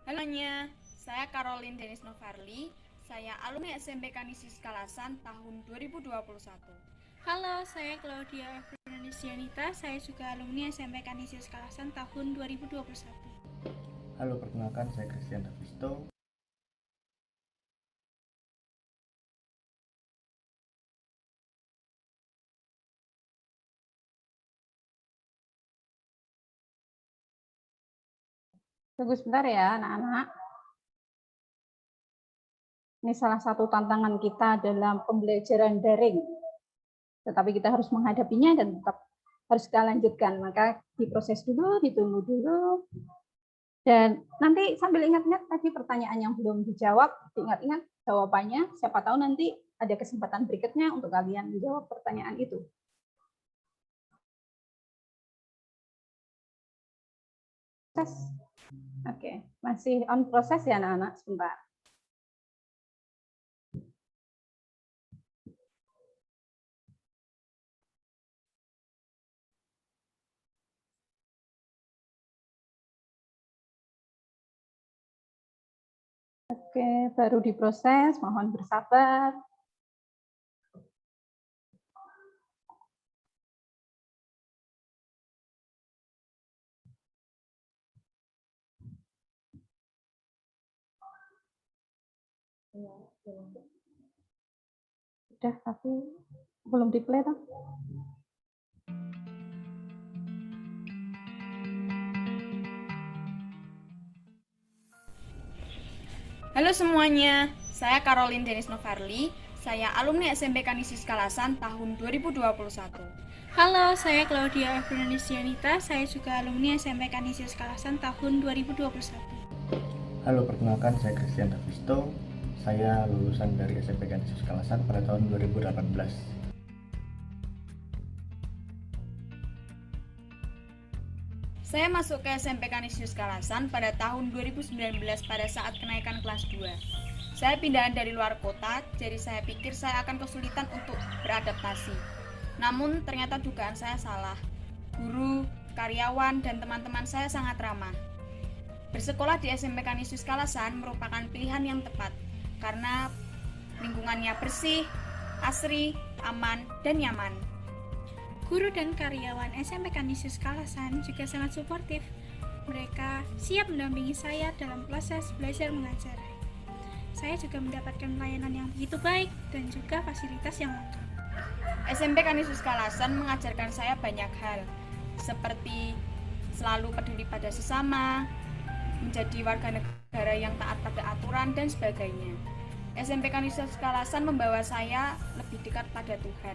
Halo, saya Caroline Denis Novarli. Saya alumni SMP Kanisius Kalasan tahun 2021. Halo, saya Claudia Fernandisianita. Saya juga alumni SMP Kanisius Kalasan tahun 2021. Halo, perkenalkan saya Christian Davisto. Tunggu sebentar ya anak-anak. Ini salah satu tantangan kita dalam pembelajaran daring. Tetapi kita harus menghadapinya dan tetap harus kita lanjutkan. Maka diproses dulu, ditunggu dulu. Dan nanti sambil ingat-ingat tadi pertanyaan yang belum dijawab, diingat-ingat jawabannya. Siapa tahu nanti ada kesempatan berikutnya untuk kalian menjawab pertanyaan itu. Oke, masih on proses ya anak-anak, sebentar. Oke, baru diproses, mohon bersabar. Udah, tapi belum di-play toh. Halo semuanya, saya Caroline Denis Novarli. Saya alumni SMP Kanisius Kalasan tahun 2021. Halo, saya Claudia Fernandisianita. Saya juga alumni SMP Kanisius Kalasan tahun 2021. Halo, perkenalkan saya Christian Davisto. Saya lulusan dari SMP Kanisius Kalasan pada tahun 2018. Saya masuk ke SMP Kanisius Kalasan pada tahun 2019 pada saat kenaikan kelas 2. Saya pindahan dari luar kota, jadi saya pikir saya akan kesulitan untuk beradaptasi. Namun ternyata dugaan saya salah. Guru, karyawan, dan teman-teman saya sangat ramah. Bersekolah di SMP Kanisius Kalasan merupakan pilihan yang tepat karena lingkungannya bersih, asri, aman, dan nyaman. Guru dan karyawan SMP Kanisius Kalasan juga sangat suportif. Mereka siap mendampingi saya dalam proses belajar mengajar. Saya juga mendapatkan pelayanan yang begitu baik dan juga fasilitas yang lengkap. SMP Kanisius Kalasan mengajarkan saya banyak hal, seperti selalu peduli pada sesama, menjadi warga negara yang taat pada aturan, dan sebagainya. SMP Kanisius Kalasan membawa saya lebih dekat pada Tuhan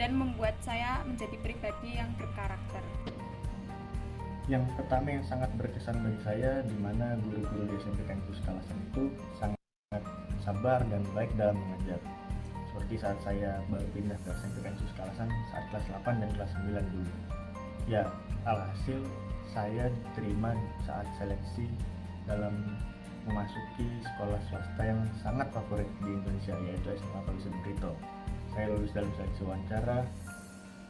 dan membuat saya menjadi pribadi yang berkarakter. Yang pertama yang sangat berkesan bagi saya, di mana guru-guru di SMP Kanisius Kalasan itu sangat sabar dan baik dalam mengajar. Seperti saat saya baru pindah ke SMP Kanisius Kalasan saat kelas 8 dan kelas 9 dulu. Ya, alhasil saya diterima saat seleksi dalam memasuki sekolah swasta yang sangat favorit di Indonesia, yaitu SMA Paulus Brito. Saya lulus dalam seleksi wawancara,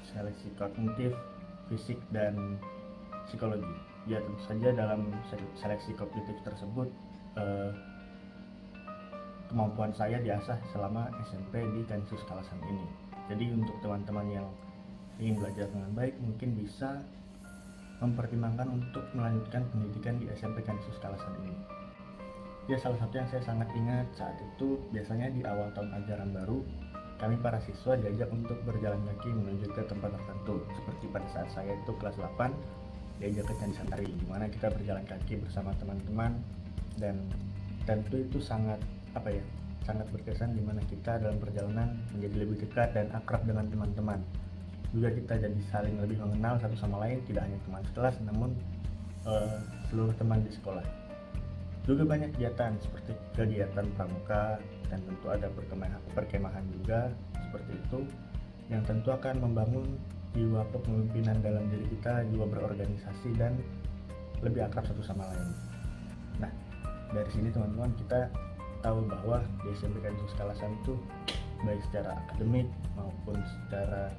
seleksi kognitif, fisik, dan psikologi. Ya, tentu saja dalam seleksi kognitif tersebut kemampuan saya diasah selama SMP di Kanisius Kalasan ini. Jadi untuk teman-teman yang ingin belajar dengan baik mungkin bisa mempertimbangkan untuk melanjutkan pendidikan di SMP Kanisius Kalasan ini. Ya, salah satu yang saya sangat ingat saat itu, biasanya di awal tahun ajaran baru kami para siswa diajak untuk berjalan kaki menuju ke tempat tertentu. Seperti pada saat saya itu kelas 8 diajak ke Candi Santari, di mana kita berjalan kaki bersama teman-teman, dan tentu itu sangat sangat berkesan, di mana kita dalam perjalanan menjadi lebih dekat dan akrab dengan teman-teman. Juga kita jadi saling lebih mengenal satu sama lain, tidak hanya teman sekelas namun seluruh teman di sekolah. Juga banyak kegiatan seperti kegiatan pramuka, dan tentu ada perkemahan juga seperti itu, yang tentu akan membangun jiwa kepemimpinan dalam diri kita, jiwa berorganisasi, dan lebih akrab satu sama lain. Nah, dari sini teman-teman kita tahu bahwa di SMP Kanisius Kalasan itu baik secara akademik maupun secara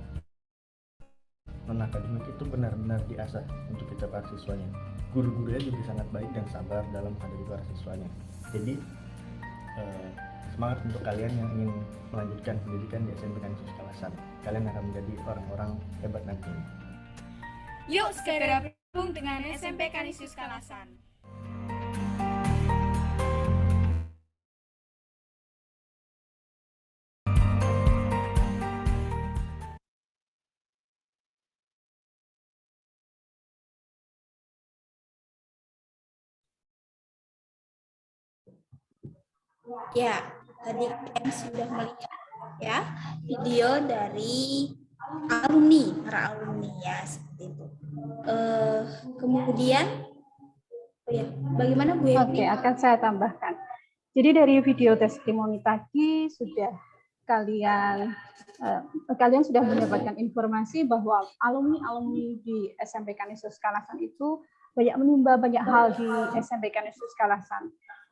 non-akademik itu benar-benar diasah untuk kita para siswanya. Guru-gurunya juga sangat baik dan sabar dalam menghadapi para siswanya. Jadi semangat untuk kalian yang ingin melanjutkan pendidikan di SMP Kanisius Kalasan. Kalian akan menjadi orang-orang hebat nanti. Yuk segera bergabung dengan SMP Kanisius Kalasan. Ya, tadi kalian sudah melihat ya video dari para alumni ya, seperti itu. Kemudian, bagaimana Bu Evi? Oke, akan saya tambahkan. Jadi dari video testimoni tadi sudah kalian sudah mendapatkan informasi bahwa alumni di SMP Kanisius Kalasan itu banyak menimba banyak hal di SMP Kanisius Kalasan.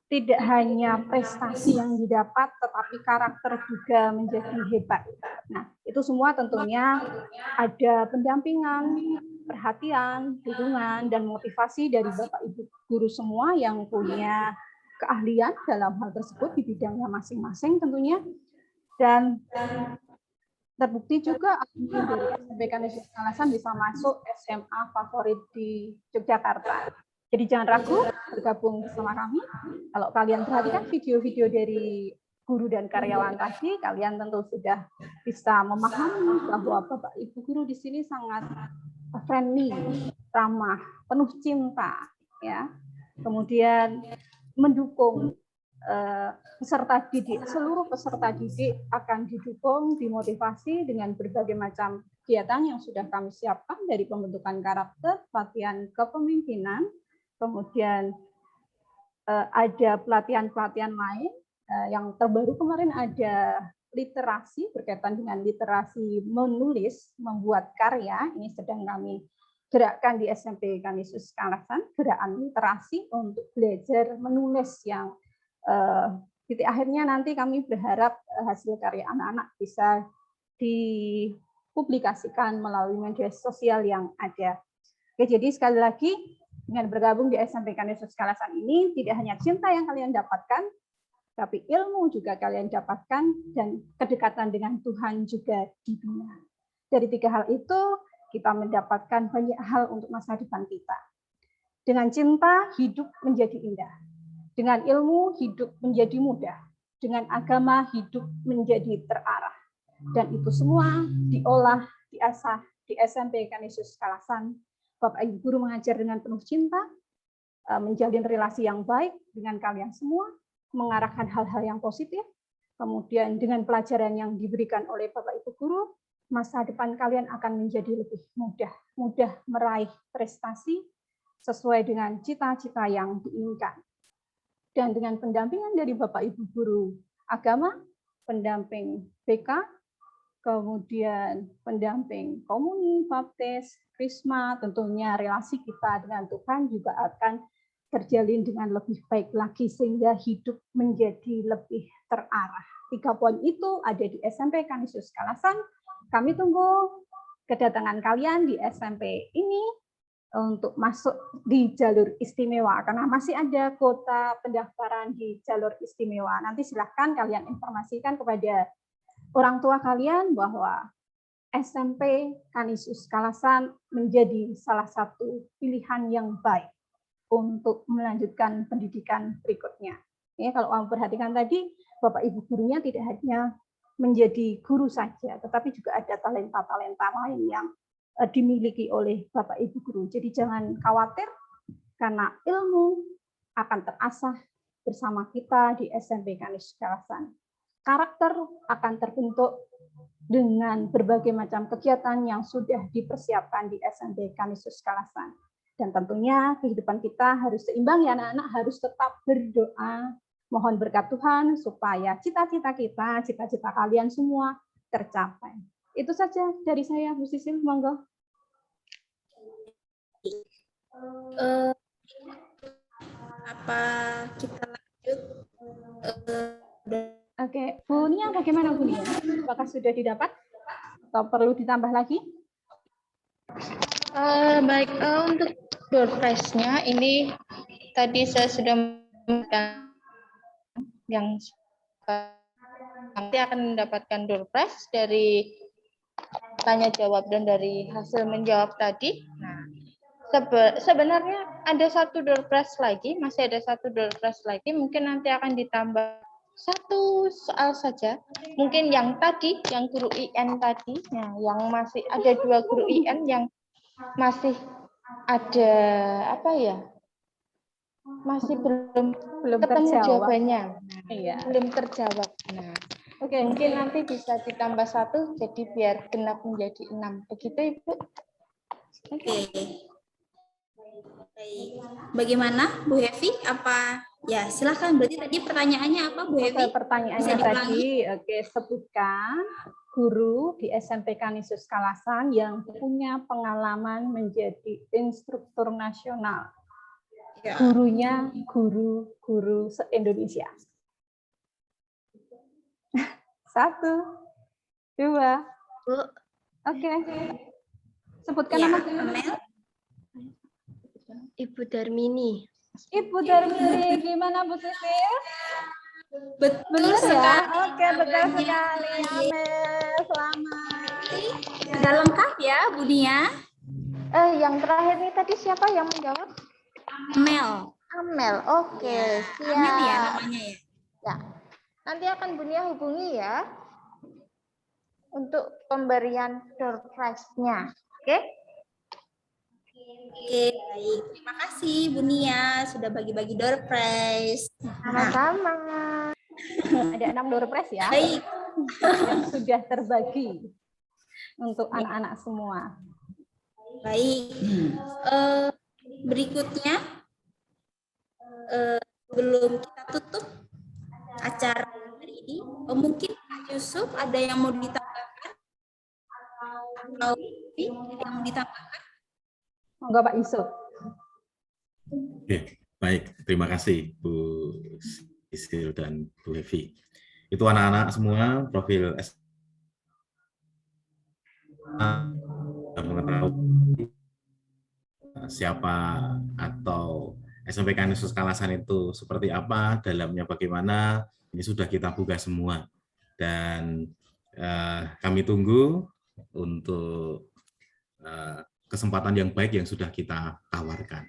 Tidak hanya prestasi yang didapat, tetapi karakter juga menjadi hebat. Nah, itu semua tentunya ada pendampingan, perhatian, dukungan, dan motivasi dari Bapak Ibu guru semua yang punya keahlian dalam hal tersebut di bidangnya masing-masing tentunya. Dan terbukti juga alumni dari SMP Kanisius Kalasan bisa masuk SMA favorit di Yogyakarta. Jadi jangan ragu bergabung bersama kami. Kalau kalian perhatikan video-video dari guru dan karyawan tadi, kalian tentu sudah bisa memahami bahwa Bapak Ibu guru di sini sangat friendly, ramah, penuh cinta, ya. Kemudian mendukung peserta didik, seluruh peserta didik akan didukung, dimotivasi dengan berbagai macam kegiatan yang sudah kami siapkan, dari pembentukan karakter, pelatihan kepemimpinan. Kemudian ada pelatihan-pelatihan lain yang terbaru kemarin ada literasi, berkaitan dengan literasi menulis, membuat karya. Ini sedang kami gerakkan di SMP Kanisius Kalasan, gerakan literasi untuk belajar menulis yang titik akhirnya nanti kami berharap hasil karya anak-anak bisa dipublikasikan melalui media sosial yang ada. Oke, jadi sekali lagi Dengan bergabung di SMP Kanisius Kalasan ini, tidak hanya cinta yang kalian dapatkan, tapi ilmu juga kalian dapatkan, dan kedekatan dengan Tuhan juga dibina. Dari 3 hal itu, kita mendapatkan banyak hal untuk masa depan kita. Dengan cinta, hidup menjadi indah. Dengan ilmu, hidup menjadi mudah. Dengan agama, hidup menjadi terarah. Dan itu semua diolah, diasah di SMP Kanisius Kalasan. Bapak Ibu Guru mengajar dengan penuh cinta, menjalin relasi yang baik dengan kalian semua, mengarahkan hal-hal yang positif, kemudian dengan pelajaran yang diberikan oleh Bapak Ibu Guru, masa depan kalian akan menjadi lebih mudah meraih prestasi sesuai dengan cita-cita yang diinginkan. Dan dengan pendampingan dari Bapak Ibu Guru Agama, pendamping BK, kemudian pendamping komuni, baptis, krisma, tentunya relasi kita dengan Tuhan juga akan terjalin dengan lebih baik lagi sehingga hidup menjadi lebih terarah. 3 poin itu ada di SMP Kanisius Kalasan. Kami tunggu kedatangan kalian di SMP ini untuk masuk di jalur istimewa, karena masih ada kuota pendaftaran di jalur istimewa. Nanti silahkan kalian informasikan kepada orang tua kalian bahwa SMP Kanisius Kalasan menjadi salah satu pilihan yang baik untuk melanjutkan pendidikan berikutnya. Ya, kalau kamu perhatikan tadi, Bapak Ibu gurunya tidak hanya menjadi guru saja, tetapi juga ada talenta-talenta lain yang dimiliki oleh Bapak Ibu guru. Jadi jangan khawatir karena ilmu akan terasah bersama kita di SMP Kanisius Kalasan. Karakter akan terbentuk dengan berbagai macam kegiatan yang sudah dipersiapkan di SMP Kanisius Kalasan. Dan tentunya kehidupan kita harus seimbang ya anak-anak, harus tetap berdoa, mohon berkat Tuhan supaya cita-cita kita, cita-cita kalian semua tercapai. Itu saja dari saya, Bu Sisil, monggo. Apa kita lanjut? Oke, Bu Nia bagaimana Bu Nia? Apakah sudah didapat atau perlu ditambah lagi? Baik, untuk door prize-nya ini tadi saya sudah memberikan yang nanti akan mendapatkan door prize dari tanya jawab dan dari hasil menjawab tadi. Nah, sebenarnya ada 1 door prize lagi, masih ada 1 door prize lagi, mungkin nanti akan ditambah 1 soal saja. Mungkin yang tadi, yang guru IN tadi, nah, yang masih ada 2 guru IN yang masih ada apa ya? Masih belum ketemu terjawab. Jawabannya. Nah, iya. Belum terjawab. Nah, oke, mungkin nanti bisa ditambah 1 jadi biar genap menjadi 6. Begitu, Ibu? Oke. Baik. Bagaimana Bu Hevi? Apa ya, silakan. Berarti tadi pertanyaannya apa Bu Hevi? Pertanyaannya tadi, oke, sebutkan guru di SMP Kanisius Kalasan yang punya pengalaman menjadi instruktur nasional. Ya. Gurunya guru-guru se-Indonesia. 1, 2. Oke. Sebutkan Ya, nama. Amel. Ibu Darmini. Ibu Darmini, gimana Bu Sisil? Betul Benar sekali. ya? Oke, betul sekali. Amel, selamat. Sudah lengkap ya, Bu Nia? Yang terakhir nih tadi siapa yang menjawab? Amel. Amel, oke, siap. Amel ya namanya ya? Ya, nanti akan Bu Nia hubungi ya untuk pemberian door prize-nya, oke? Oke, baik. Terima kasih Bu Nia sudah bagi-bagi door prize. Sama-sama. Ada 6 door prize ya. Baik. Yang sudah terbagi untuk anak-anak semua. Baik. Berikutnya, sebelum kita tutup acara hari ini, mungkin Pak Yusuf ada yang mau ditambahkan? Atau ada yang mau ditambahkan? Monggo Pak Yusuf. Oke, baik. Terima kasih Bu Sisil dan Bu Hevi. Itu anak-anak semua profil SMA mengetahui siapa atau SMP Kanisius Kalasan itu seperti apa, dalamnya bagaimana, ini sudah kita buka semua. Dan kami tunggu untuk kesempatan yang baik yang sudah kita tawarkan.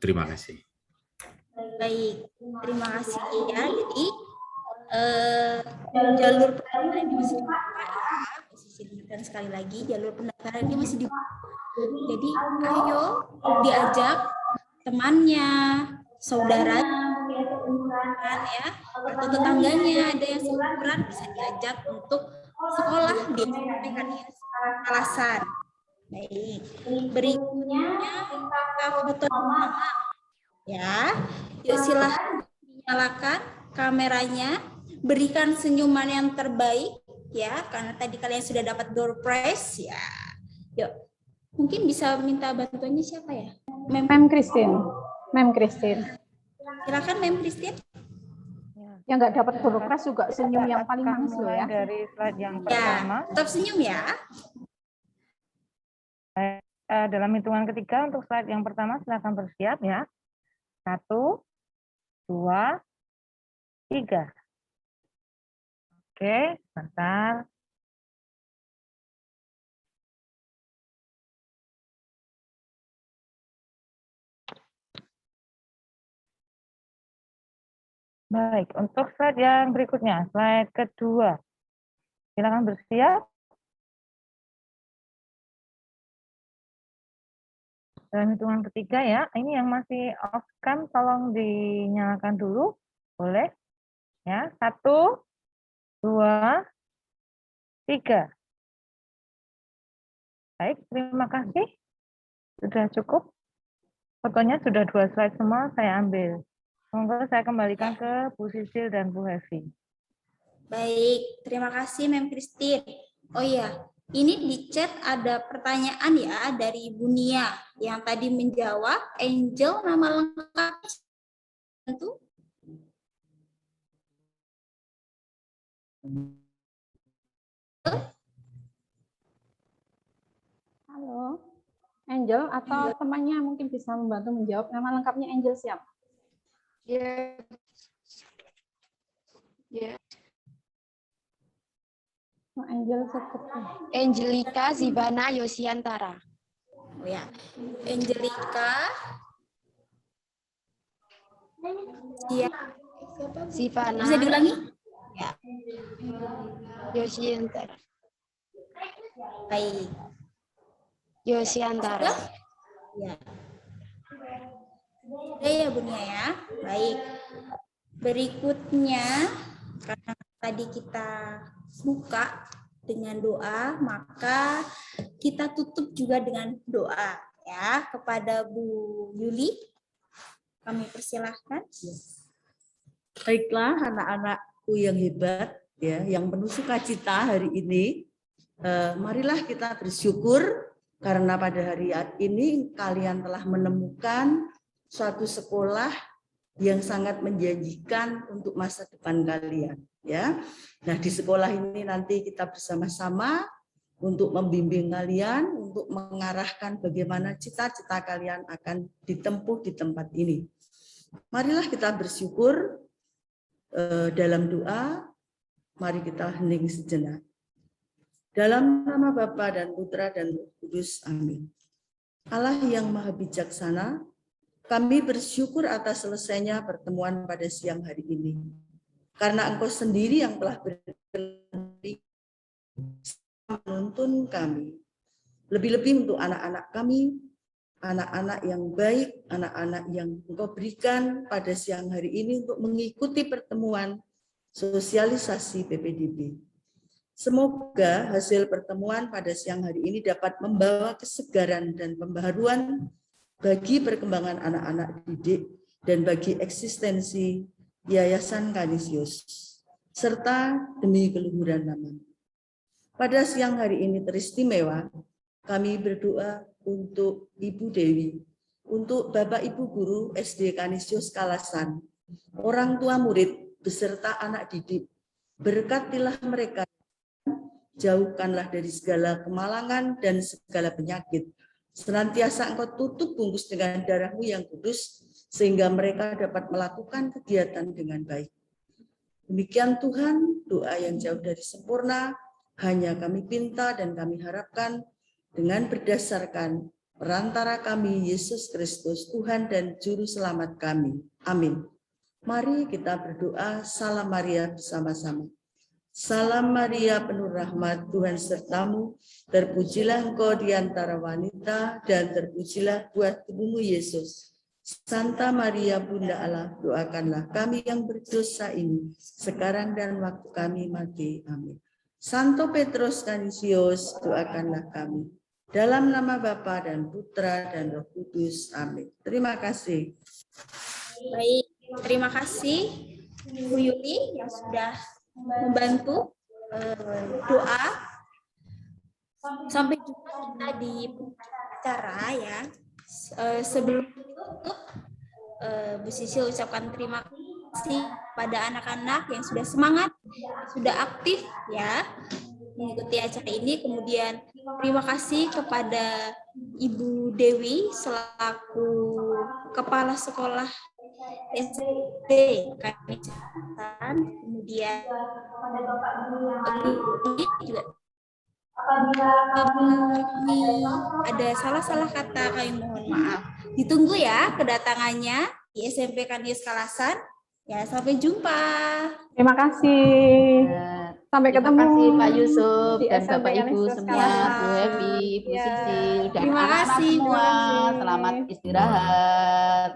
Terima kasih. Baik, terima kasih ya. Jadi jalur pendaftaran ini masih dibuka ya. Posisi dan sekali lagi jalur pendaftaran ini masih dibuka. Jadi ayo diajak temannya, saudaranya, ya, atau tetangganya ada yang seumuran bisa diajak untuk sekolah di SMP Kanisius Kalasan. Baik, berikutnya kita foto bersama. Ya, yuk silahkan dinyalakan kameranya, berikan senyuman yang terbaik ya, karena tadi kalian sudah dapat door prize ya. Yuk, mungkin bisa minta bantuannya siapa ya? Mem Christine. Mem Christine. Silakan Mem Christine. Yang nggak dapat door prize juga senyum yang paling manis loh ya. Dari slide yang Ya, pertama. tetap senyum ya. Dalam hitungan ketiga untuk slide yang pertama silakan bersiap ya. 1, 2, 3. Oke, sebentar. Baik, untuk slide yang berikutnya, slide kedua. Silakan bersiap. Dalam hitungan ketiga ya, ini yang masih off cam tolong dinyalakan dulu, boleh? Ya, 1, 2, 3. Baik, terima kasih. Sudah cukup. Fotonya sudah 2 slide semua saya ambil. Monggo saya kembalikan ke Bu Sisil dan Bu Hevi. Baik, terima kasih Mem Christine. Oh iya, ini di chat ada pertanyaan ya dari Ibu Nia yang tadi menjawab Angel nama lengkapnya tentu. Halo, Angel atau temannya mungkin bisa membantu menjawab. Nama lengkapnya Angel siapa? Ya. Ya. Angel seperti Angelika Zibana Yosiantara. Oh ya, Angelika. Iya. Zivana. Bisa diulangi? Ya. Yosiantara. Baik. Yosiantara. Ya. Sudah ya Bu Nia ya. Baik. Berikutnya karena tadi kita buka dengan doa, maka kita tutup juga dengan doa ya kepada Bu Yuli. Kami persilahkan. Baiklah anak-anakku yang hebat ya, yang penuh sukacita hari ini. Marilah kita bersyukur karena pada hari ini kalian telah menemukan suatu sekolah yang sangat menjanjikan untuk masa depan kalian ya. Nah, di sekolah ini nanti kita bersama-sama untuk membimbing kalian, untuk mengarahkan bagaimana cita-cita kalian akan ditempuh di tempat ini. Marilah kita bersyukur dalam doa, mari kita hening sejenak. Dalam nama Bapa dan Putra dan Roh Kudus, amin. Allah yang maha bijaksana, kami bersyukur atas selesainya pertemuan pada siang hari ini. Karena Engkau sendiri yang telah berkehendak menuntun kami. Lebih-lebih untuk anak-anak kami, anak-anak yang baik, anak-anak yang Engkau berikan pada siang hari ini untuk mengikuti pertemuan sosialisasi PPDB. Semoga hasil pertemuan pada siang hari ini dapat membawa kesegaran dan pembaharuan bagi perkembangan anak-anak didik dan bagi eksistensi Yayasan Kanisius, serta demi keluhuran nama. Pada siang hari ini teristimewa, kami berdoa untuk Ibu Dewi, untuk Bapak Ibu Guru SD Kanisius Kalasan, orang tua murid beserta anak didik. Berkatilah mereka, jauhkanlah dari segala kemalangan dan segala penyakit, Senantiasa Engkau tutup bungkus dengan darah-Mu yang kudus, sehingga mereka dapat melakukan kegiatan dengan baik. Demikian Tuhan, doa yang jauh dari sempurna, hanya kami pinta dan kami harapkan dengan berdasarkan perantara kami, Yesus Kristus, Tuhan dan Juru Selamat kami. Amin. Mari kita berdoa, Salam Maria bersama-sama. Salam Maria, penuh rahmat, Tuhan sertamu, terpujilah engkau di antara wanita, dan terpujilah buah tubuhmu, Yesus. Santa Maria, Bunda Allah, doakanlah kami yang berdosa ini, sekarang dan waktu kami mati. Amin. Santo Petrus Canisius, doakanlah kami. Dalam nama Bapa dan Putra dan Roh Kudus. Amin. Terima kasih. Baik, terima kasih Bu Yuli yang sudah membantu doa. Sampai jumpa kita di acara ya. Sebelum ditutup, Bu Sisil ucapkan terima kasih pada anak-anak yang sudah semangat, sudah aktif ya mengikuti acara ini. Kemudian terima kasih kepada Ibu Dewi selaku Kepala Sekolah SD Kanicatan. Kemudian juga ada salah-salah kata, kami mohon maaf. Ditunggu ya kedatangannya di SMP Kanius Kalasan. Ya, sampai jumpa. Terima kasih. Sampai ketemu. Terima kasih Pak Yusuf di dan SMP Bapak Ibu Kanius semua, Kalasan. Bu Hebi, Bu Ya. Sisil, dan Terima anak-anak kasih, Bu semua. Hebi. Selamat istirahat.